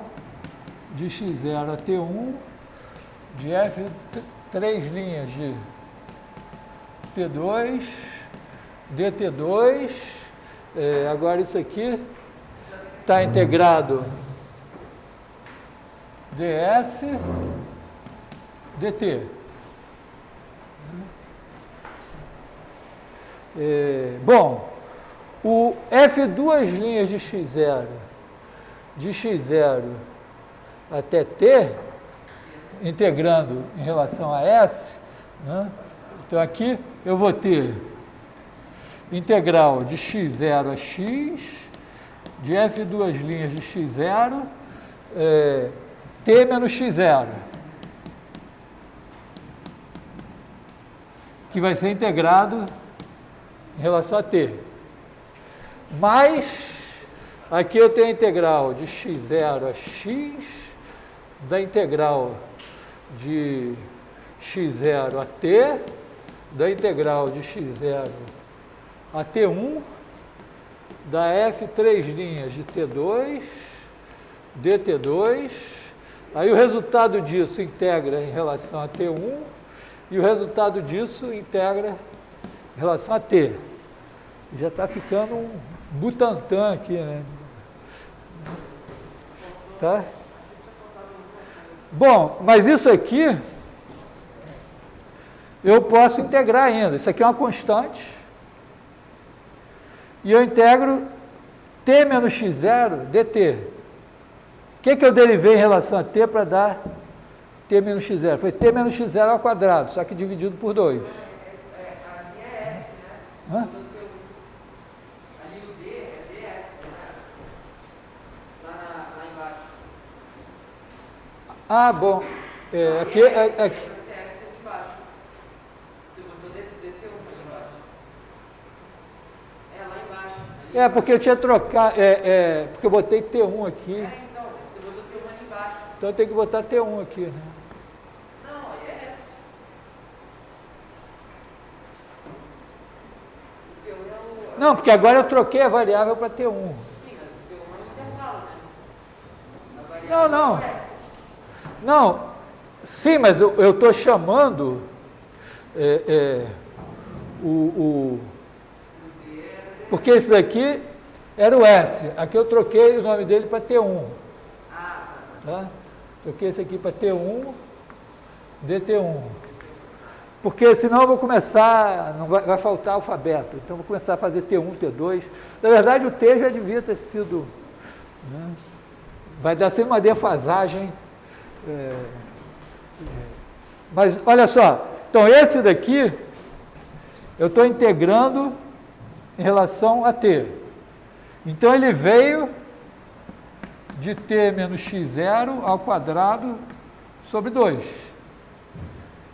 de x0 a t1, de f três linhas de t2, dt2, agora isso aqui está integrado ds, dt. Bom, o f duas linhas de x0 até t, integrando em relação a s, né? Então aqui eu vou ter integral de x0 a x, de f duas linhas de x0, t menos x0, que vai ser integrado em relação a t. Mais, aqui eu tenho a integral de x0 a x, da integral de x0 a t, da integral de x0 a t1, da f 3' de t2, dt2, aí o resultado disso integra em relação a t1, e o resultado disso integra em relação a t. Já está ficando um Butantan aqui, né? Tá? Bom, mas isso aqui eu posso integrar ainda. Isso aqui é uma constante. E eu integro t menos x0 dt. O que eu derivei em relação a t para dar t menos x0? Foi t menos x0 ao quadrado, só que dividido por 2. A linha é S, né? Hã? Ali o D é ds, né? Lá embaixo. Ah, bom. Aqui. Esse é de baixo. Você botou dt1 ali embaixo. Lá embaixo. Ali Porque eu tinha trocado. Porque eu botei T1 aqui. então, você botou T1 ali embaixo. Então eu tenho que botar T1 aqui, né? Não, aí é S. O T1 é o... Não, porque agora eu troquei a variável para T1. Sim, mas o T1 é o intervalo, né? A variável Não. é S. Não, sim, mas eu estou chamando porque esse daqui era o S. Aqui eu troquei o nome dele para T1. Tá? Troquei esse aqui para T1, DT1. Porque senão eu vou começar, não vai faltar alfabeto. Então eu vou começar a fazer T1, T2. Na verdade o T já devia ter sido... Né? Vai dar sempre uma defasagem. Mas olha só, então esse daqui eu estou integrando em relação a t. Então ele veio de t menos x0 ao quadrado sobre 2.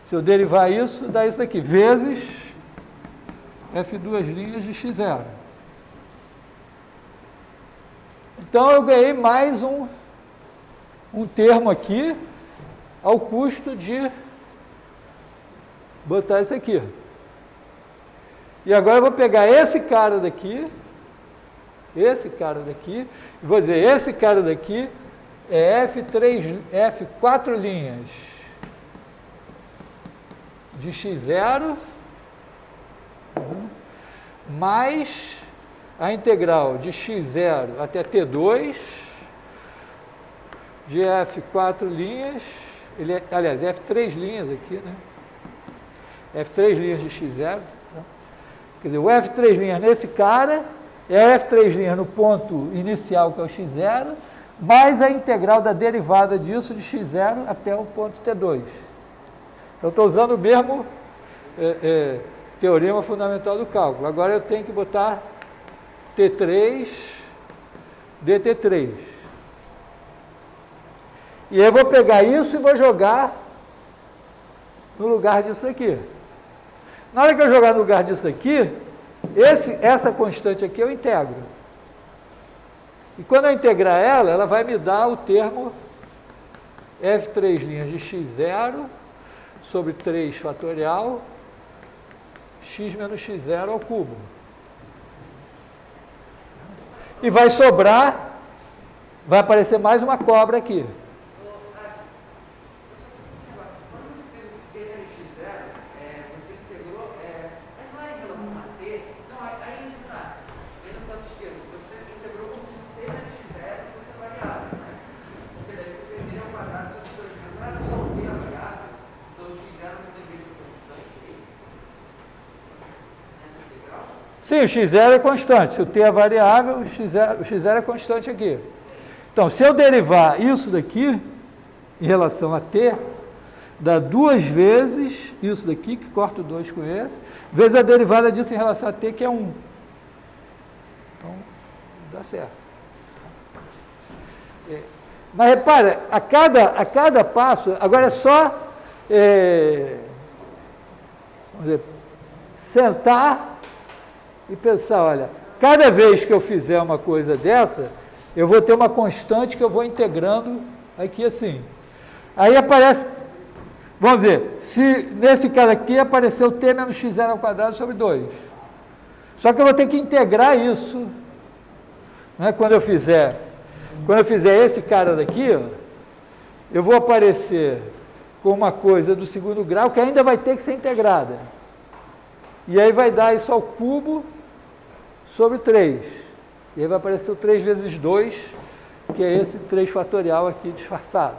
Se eu derivar isso, dá isso aqui, vezes f2' de x0. Então eu ganhei mais um termo aqui ao custo de botar isso aqui. E agora eu vou pegar esse cara daqui, e vou dizer, esse cara daqui é F4 linhas de x0 mais a integral de x0 até t2 de F4 linhas, aliás, F3 linhas aqui, né? F3 linhas de x0. Tá? Quer dizer, o F3 linhas nesse cara é F3 linhas no ponto inicial, que é o x0, mais a integral da derivada disso de x0 até o ponto t2. Então, estou usando o mesmo teorema fundamental do cálculo. Agora eu tenho que botar T3, dt3. E aí eu vou pegar isso e vou jogar no lugar disso aqui. Na hora que eu jogar no lugar disso aqui, essa constante aqui eu integro. E quando eu integrar ela vai me dar o termo F3' de x0 sobre 3 fatorial x menos x0 ao cubo. E vai sobrar, vai aparecer mais uma cobra aqui. Quando você fez esse T menos x0, você integrou, mas não é em relação a T, não, aí não está. Aí no canto esquerdo, você integrou como se T menos x0 fosse a variável, né? Porque daí você fez ele ao quadrado sobre 2, não era só o T a variável, então o x0 não deveria ser constante aí, nessa integral? Sim, o x0 é constante. Se o t é variável, o x0 é constante aqui. Então, se eu derivar isso daqui em relação a t, dá 2 vezes isso daqui, que corta o 2 com esse, vezes a derivada disso em relação a t, que é 1. Então, dá certo. Mas repara, a cada passo, agora é só vamos dizer, sentar e pensar, olha, cada vez que eu fizer uma coisa dessa, eu vou ter uma constante que eu vou integrando aqui assim. Aí aparece, vamos dizer, se nesse cara aqui apareceu t menos x0 ao quadrado sobre 2. Só que eu vou ter que integrar isso, né? Quando eu fizer esse cara daqui, ó, eu vou aparecer com uma coisa do segundo grau que ainda vai ter que ser integrada. E aí vai dar isso ao cubo sobre 3. E aí vai aparecer o 3 vezes 2, que é esse 3 fatorial aqui disfarçado.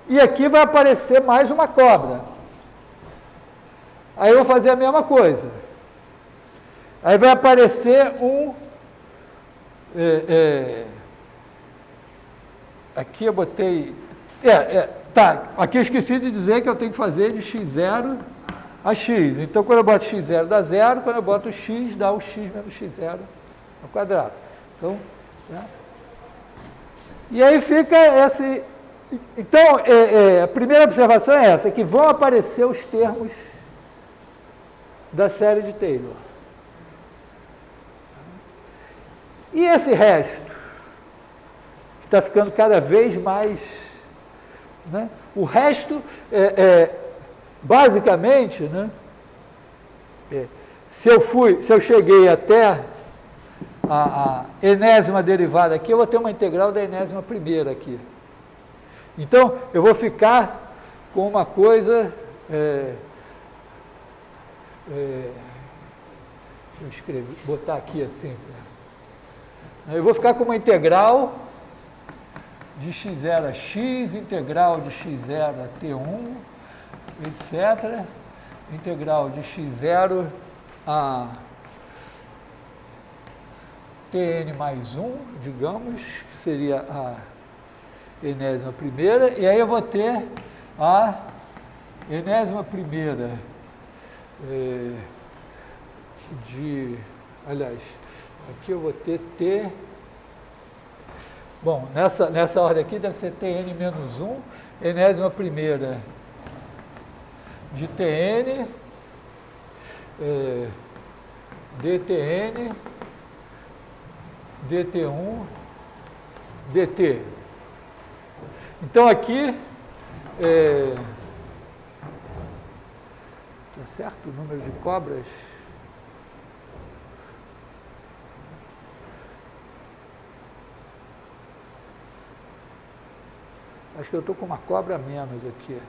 E aqui vai aparecer mais uma cobra. Aí eu vou fazer a mesma coisa. Aí vai aparecer aqui eu botei... tá, aqui eu esqueci de dizer que eu tenho que fazer de x0 a x. Então, quando eu boto x0 dá 0, quando eu boto x, dá o x menos x0 ao quadrado. Então, né? E aí fica esse... Então, a primeira observação é essa, que vão aparecer os termos da série de Taylor. E esse resto, que está ficando cada vez mais... Né? O resto, basicamente, né? Se eu cheguei até a enésima derivada aqui, eu vou ter uma integral da enésima primeira aqui. Então, eu vou ficar com uma coisa... deixa eu escrever, botar aqui assim. Eu vou ficar com uma integral de x0 a x, integral de x0 a t1, etc. Integral de x0 a tn mais 1, digamos, que seria a enésima primeira, e aí eu vou ter a enésima primeira aliás, aqui eu vou ter t, bom, nessa ordem aqui deve ser tn menos 1, enésima primeira de tn, dtn, dt1, dt. Então aqui, tá certo o número de cobras? Acho que eu estou com uma cobra a menos aqui.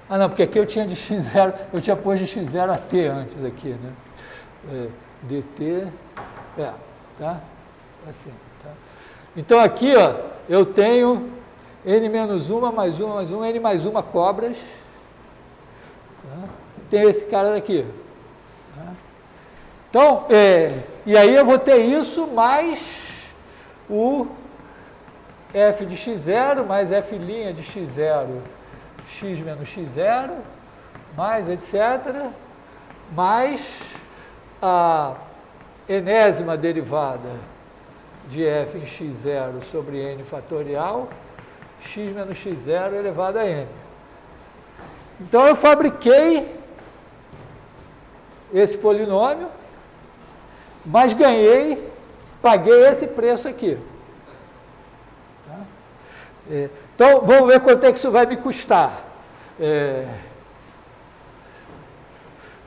Ah, não, porque aqui eu tinha de x0, eu tinha posto de x0 a t antes aqui, né? dt, tá? Assim, tá? Então aqui, ó, eu tenho n menos 1 mais 1 mais 1, n mais 1 cobras. Tá? Tem esse cara daqui. Tá? Então, e aí eu vou ter isso mais o f de x0, mais f' de x0, x menos x0, mais etc., mais a enésima derivada de f em x0 sobre n fatorial, x menos x0 elevado a n. Então, eu fabriquei esse polinômio, mas paguei esse preço aqui. Tá? Então, vamos ver quanto é que isso vai me custar.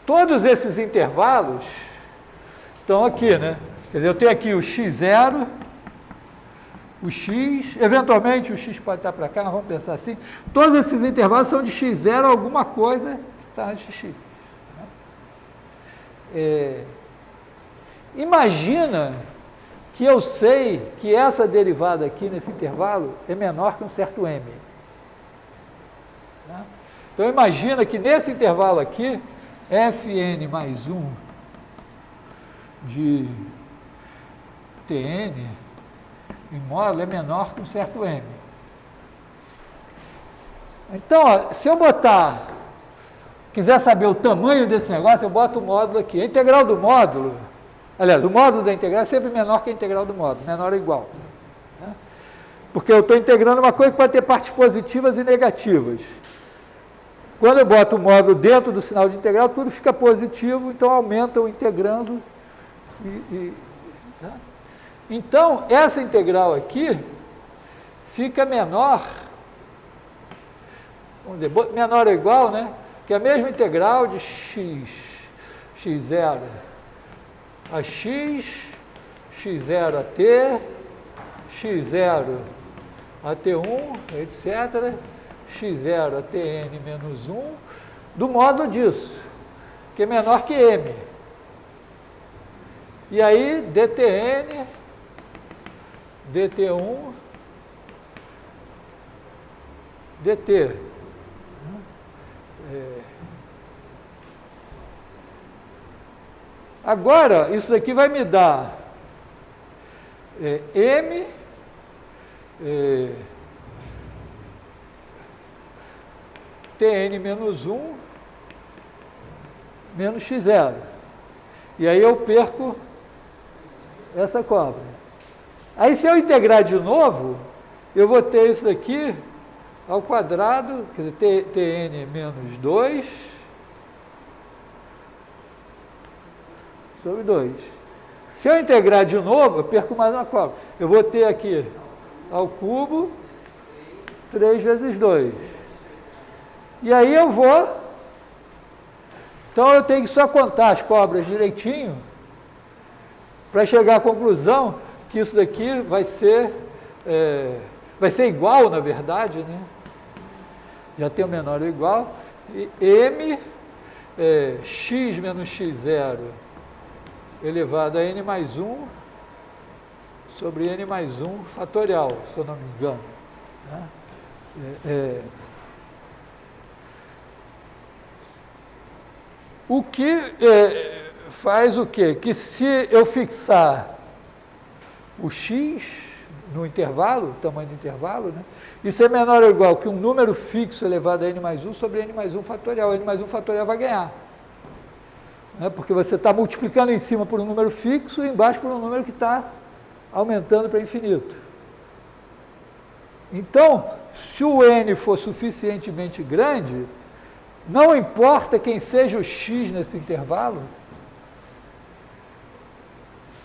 Todos esses intervalos estão aqui, né? Quer dizer, eu tenho aqui o x0, o x, eventualmente o x pode estar para cá, vamos pensar assim. Todos esses intervalos são de x0 a alguma coisa que está antes de x. Imagina que eu sei que essa derivada aqui nesse intervalo é menor que um certo m. Tá? Então, imagina que nesse intervalo aqui, fn mais 1 de tn em módulo é menor que um certo m. Então, ó, se eu quiser saber o tamanho desse negócio, eu boto o módulo aqui. A integral do módulo, aliás, o módulo da integral é sempre menor que a integral do módulo, menor ou igual. Né? Porque eu estou integrando uma coisa que pode ter partes positivas e negativas. Quando eu boto o módulo dentro do sinal de integral, tudo fica positivo, então aumenta o integrando. Tá? Então, essa integral aqui fica menor vamos dizer, menor ou igual, né? Que é a mesma integral de x0 a x, x0 a t, x0 a t1, etc., x0 a tn menos 1, do módulo disso, que é menor que m. E aí, dtn, dt1, dt. Agora, isso aqui vai me dar m tn menos 1 menos x0. E aí eu perco essa cobra. Aí, se eu integrar de novo, eu vou ter isso daqui ao quadrado, quer dizer, tn menos 2 sobre 2. Se eu integrar de novo, eu perco mais uma cobra. Eu vou ter aqui ao cubo 3 vezes 2. E aí eu vou... Então, eu tenho que só contar as cobras direitinho para chegar à conclusão que isso daqui vai ser igual, na verdade, né? Já tem o menor ou igual. E m x menos x0 elevado a n mais 1 sobre n mais 1 fatorial, se eu não me engano. Né? O que faz o quê? Que se eu fixar o x no intervalo, o tamanho do intervalo, né? Isso é menor ou igual que um número fixo elevado a n mais 1 sobre n mais 1 fatorial. N mais 1 fatorial vai ganhar. Né? Porque você está multiplicando em cima por um número fixo e embaixo por um número que está aumentando para infinito. Então, se o n for suficientemente grande, não importa quem seja o x nesse intervalo,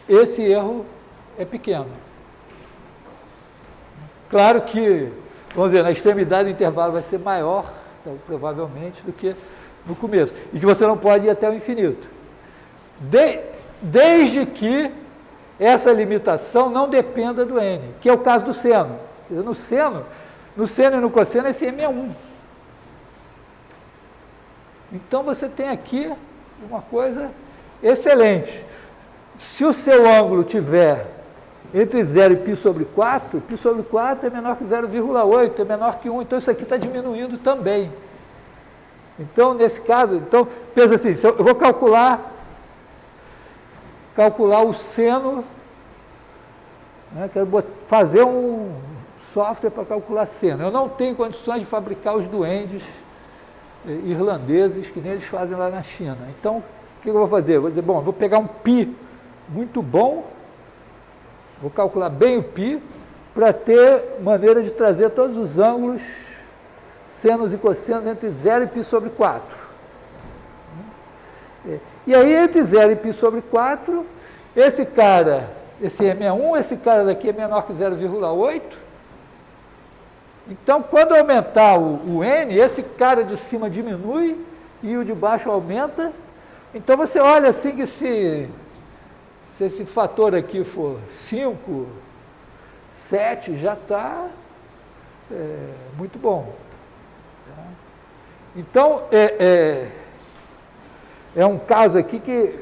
esse erro é pequeno. Claro que, vamos dizer, na extremidade do intervalo vai ser maior, então, provavelmente, do que no começo. E que você não pode ir até o infinito. Desde que essa limitação não dependa do n, que é o caso do seno. Quer dizer, no seno e no cosseno, esse m é 1. Então, você tem aqui uma coisa excelente. Se o seu ângulo tiver entre 0 e π sobre 4 é menor que 0,8, é menor que 1, então isso aqui está diminuindo também. Então, nesse caso, pensa assim, eu vou calcular o seno, né, quero fazer um software para calcular seno. Eu não tenho condições de fabricar os duendes irlandeses, que nem eles fazem lá na China. Então, o que eu vou fazer? Eu vou dizer, bom, eu vou pegar um π muito bom, vou calcular bem o π, para ter maneira de trazer todos os ângulos, senos e cossenos, entre 0 e π sobre 4. E aí, entre 0 e π sobre 4, esse m é 1, esse cara daqui é menor que 0,8. Então, quando aumentar o n, esse cara de cima diminui e o de baixo aumenta. Então, você olha assim que se esse fator aqui for 5, 7, já está muito bom. Então, é um caso aqui que,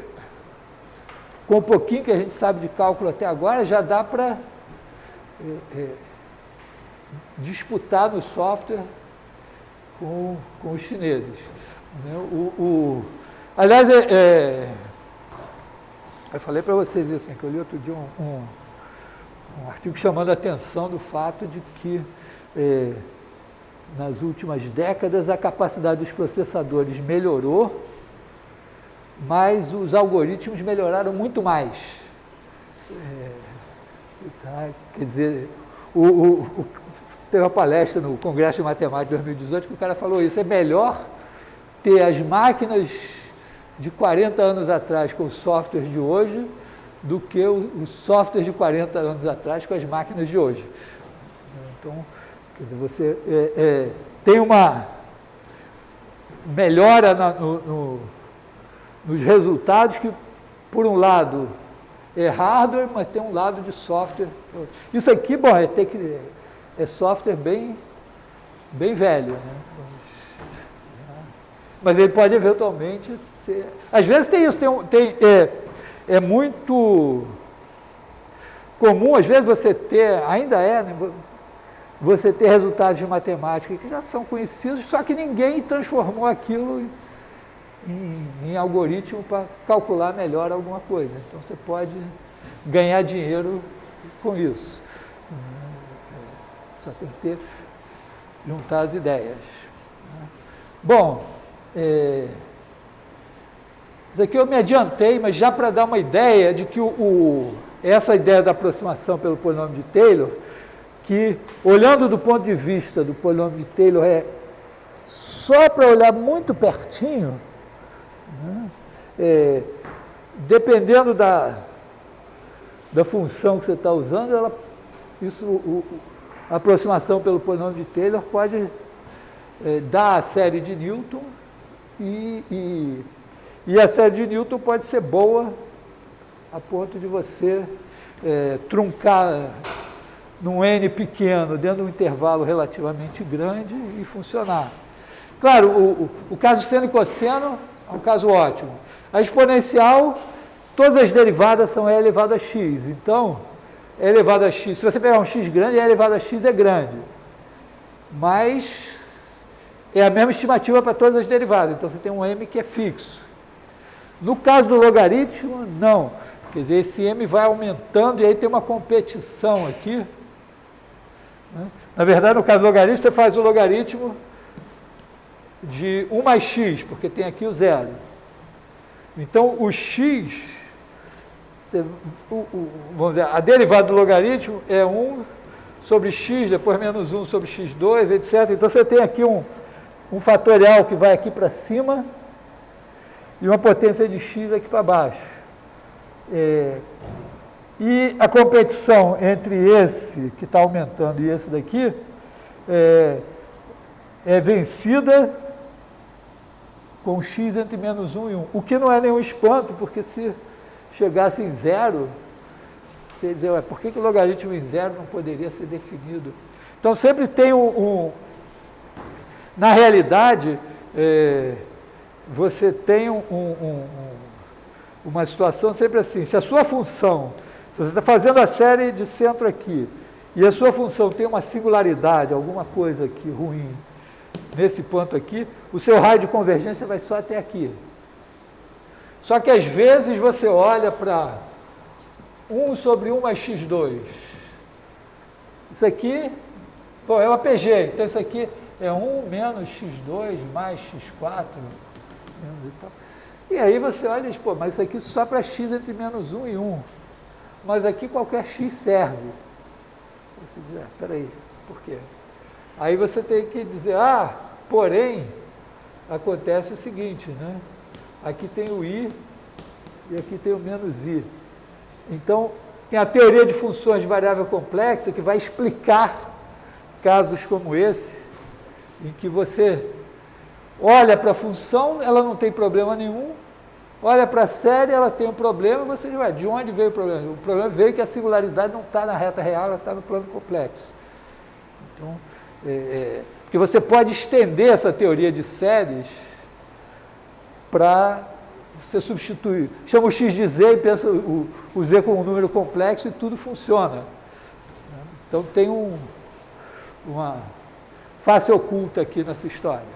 com um pouquinho que a gente sabe de cálculo até agora, já dá para disputar no software com os chineses. Aliás, eu falei para vocês isso, que eu li outro dia um artigo chamando a atenção do fato de que, nas últimas décadas, a capacidade dos processadores melhorou, mas os algoritmos melhoraram muito mais. Quer dizer, teve uma palestra no Congresso de Matemática de 2018 que o cara falou isso, é melhor ter as máquinas de 40 anos atrás com os softwares de hoje do que os softwares de 40 anos atrás com as máquinas de hoje. Então, quer dizer, você tem melhora nos resultados que, por um lado, é hardware, mas tem um lado de software. Isso aqui, bom, é software bem velho, né? Mas ele pode eventualmente ser... Às vezes tem isso, é muito comum, às vezes você ter, ainda é, né, você ter resultados de matemática que já são conhecidos, só que ninguém transformou aquilo em algoritmo para calcular melhor alguma coisa. Então você pode ganhar dinheiro com isso. Só tem que juntar as ideias. Bom, isso aqui eu me adiantei, mas já para dar uma ideia de que essa ideia da aproximação pelo polinômio de Taylor, que olhando do ponto de vista do polinômio de Taylor só para olhar muito pertinho, né, dependendo da função que você está usando, a aproximação pelo polinômio de Taylor pode dar a série de Newton e a série de Newton pode ser boa a ponto de você truncar num n pequeno dentro de um intervalo relativamente grande e funcionar. Claro, o caso seno e cosseno é um caso ótimo. A exponencial, todas as derivadas são e elevado a x. Então, e elevado a x, se você pegar um x grande, e elevado a x é grande. Mas é a mesma estimativa para todas as derivadas. Então, você tem um m que é fixo. No caso do logaritmo, não. Quer dizer, esse m vai aumentando e aí tem uma competição aqui. Né? Na verdade, no caso do logaritmo, você faz o logaritmo de 1 mais x, porque tem aqui o zero. Então, o x, vamos dizer, a derivada do logaritmo é 1 sobre x, depois menos 1 sobre x2, etc. Então, você tem aqui um fatorial que vai aqui para cima e uma potência de x aqui para baixo. E a competição entre esse, que está aumentando, e esse daqui, é vencida com x entre menos 1 e 1. O que não é nenhum espanto, porque se chegasse em zero, você dizer, por que o logaritmo em zero não poderia ser definido? Então, sempre tem na realidade, você tem uma situação sempre assim, se a sua função, se você está fazendo a série de centro aqui, e a sua função tem uma singularidade, alguma coisa aqui ruim, nesse ponto aqui, o seu raio de convergência vai só até aqui. Só que às vezes você olha para 1 sobre 1 mais x2. Isso aqui, bom, é o APG, então isso aqui é 1 menos x2 mais x4. E aí você olha e diz, pô, mas isso aqui só para x entre menos 1 e 1. Mas aqui qualquer x serve. Você diz, peraí, por quê? Aí você tem que dizer, porém, acontece o seguinte, né? Aqui tem o i e aqui tem o menos i. Então, tem a teoria de funções de variável complexa que vai explicar casos como esse, em que você olha para a função, ela não tem problema nenhum, olha para a série, ela tem um problema, você diz, de onde veio o problema? O problema veio que a singularidade não está na reta real, ela está no plano complexo. Então, porque você pode estender essa teoria de séries para você substituir. Chama o x de z e pensa o z como um número complexo e tudo funciona. Então tem uma face oculta aqui nessa história.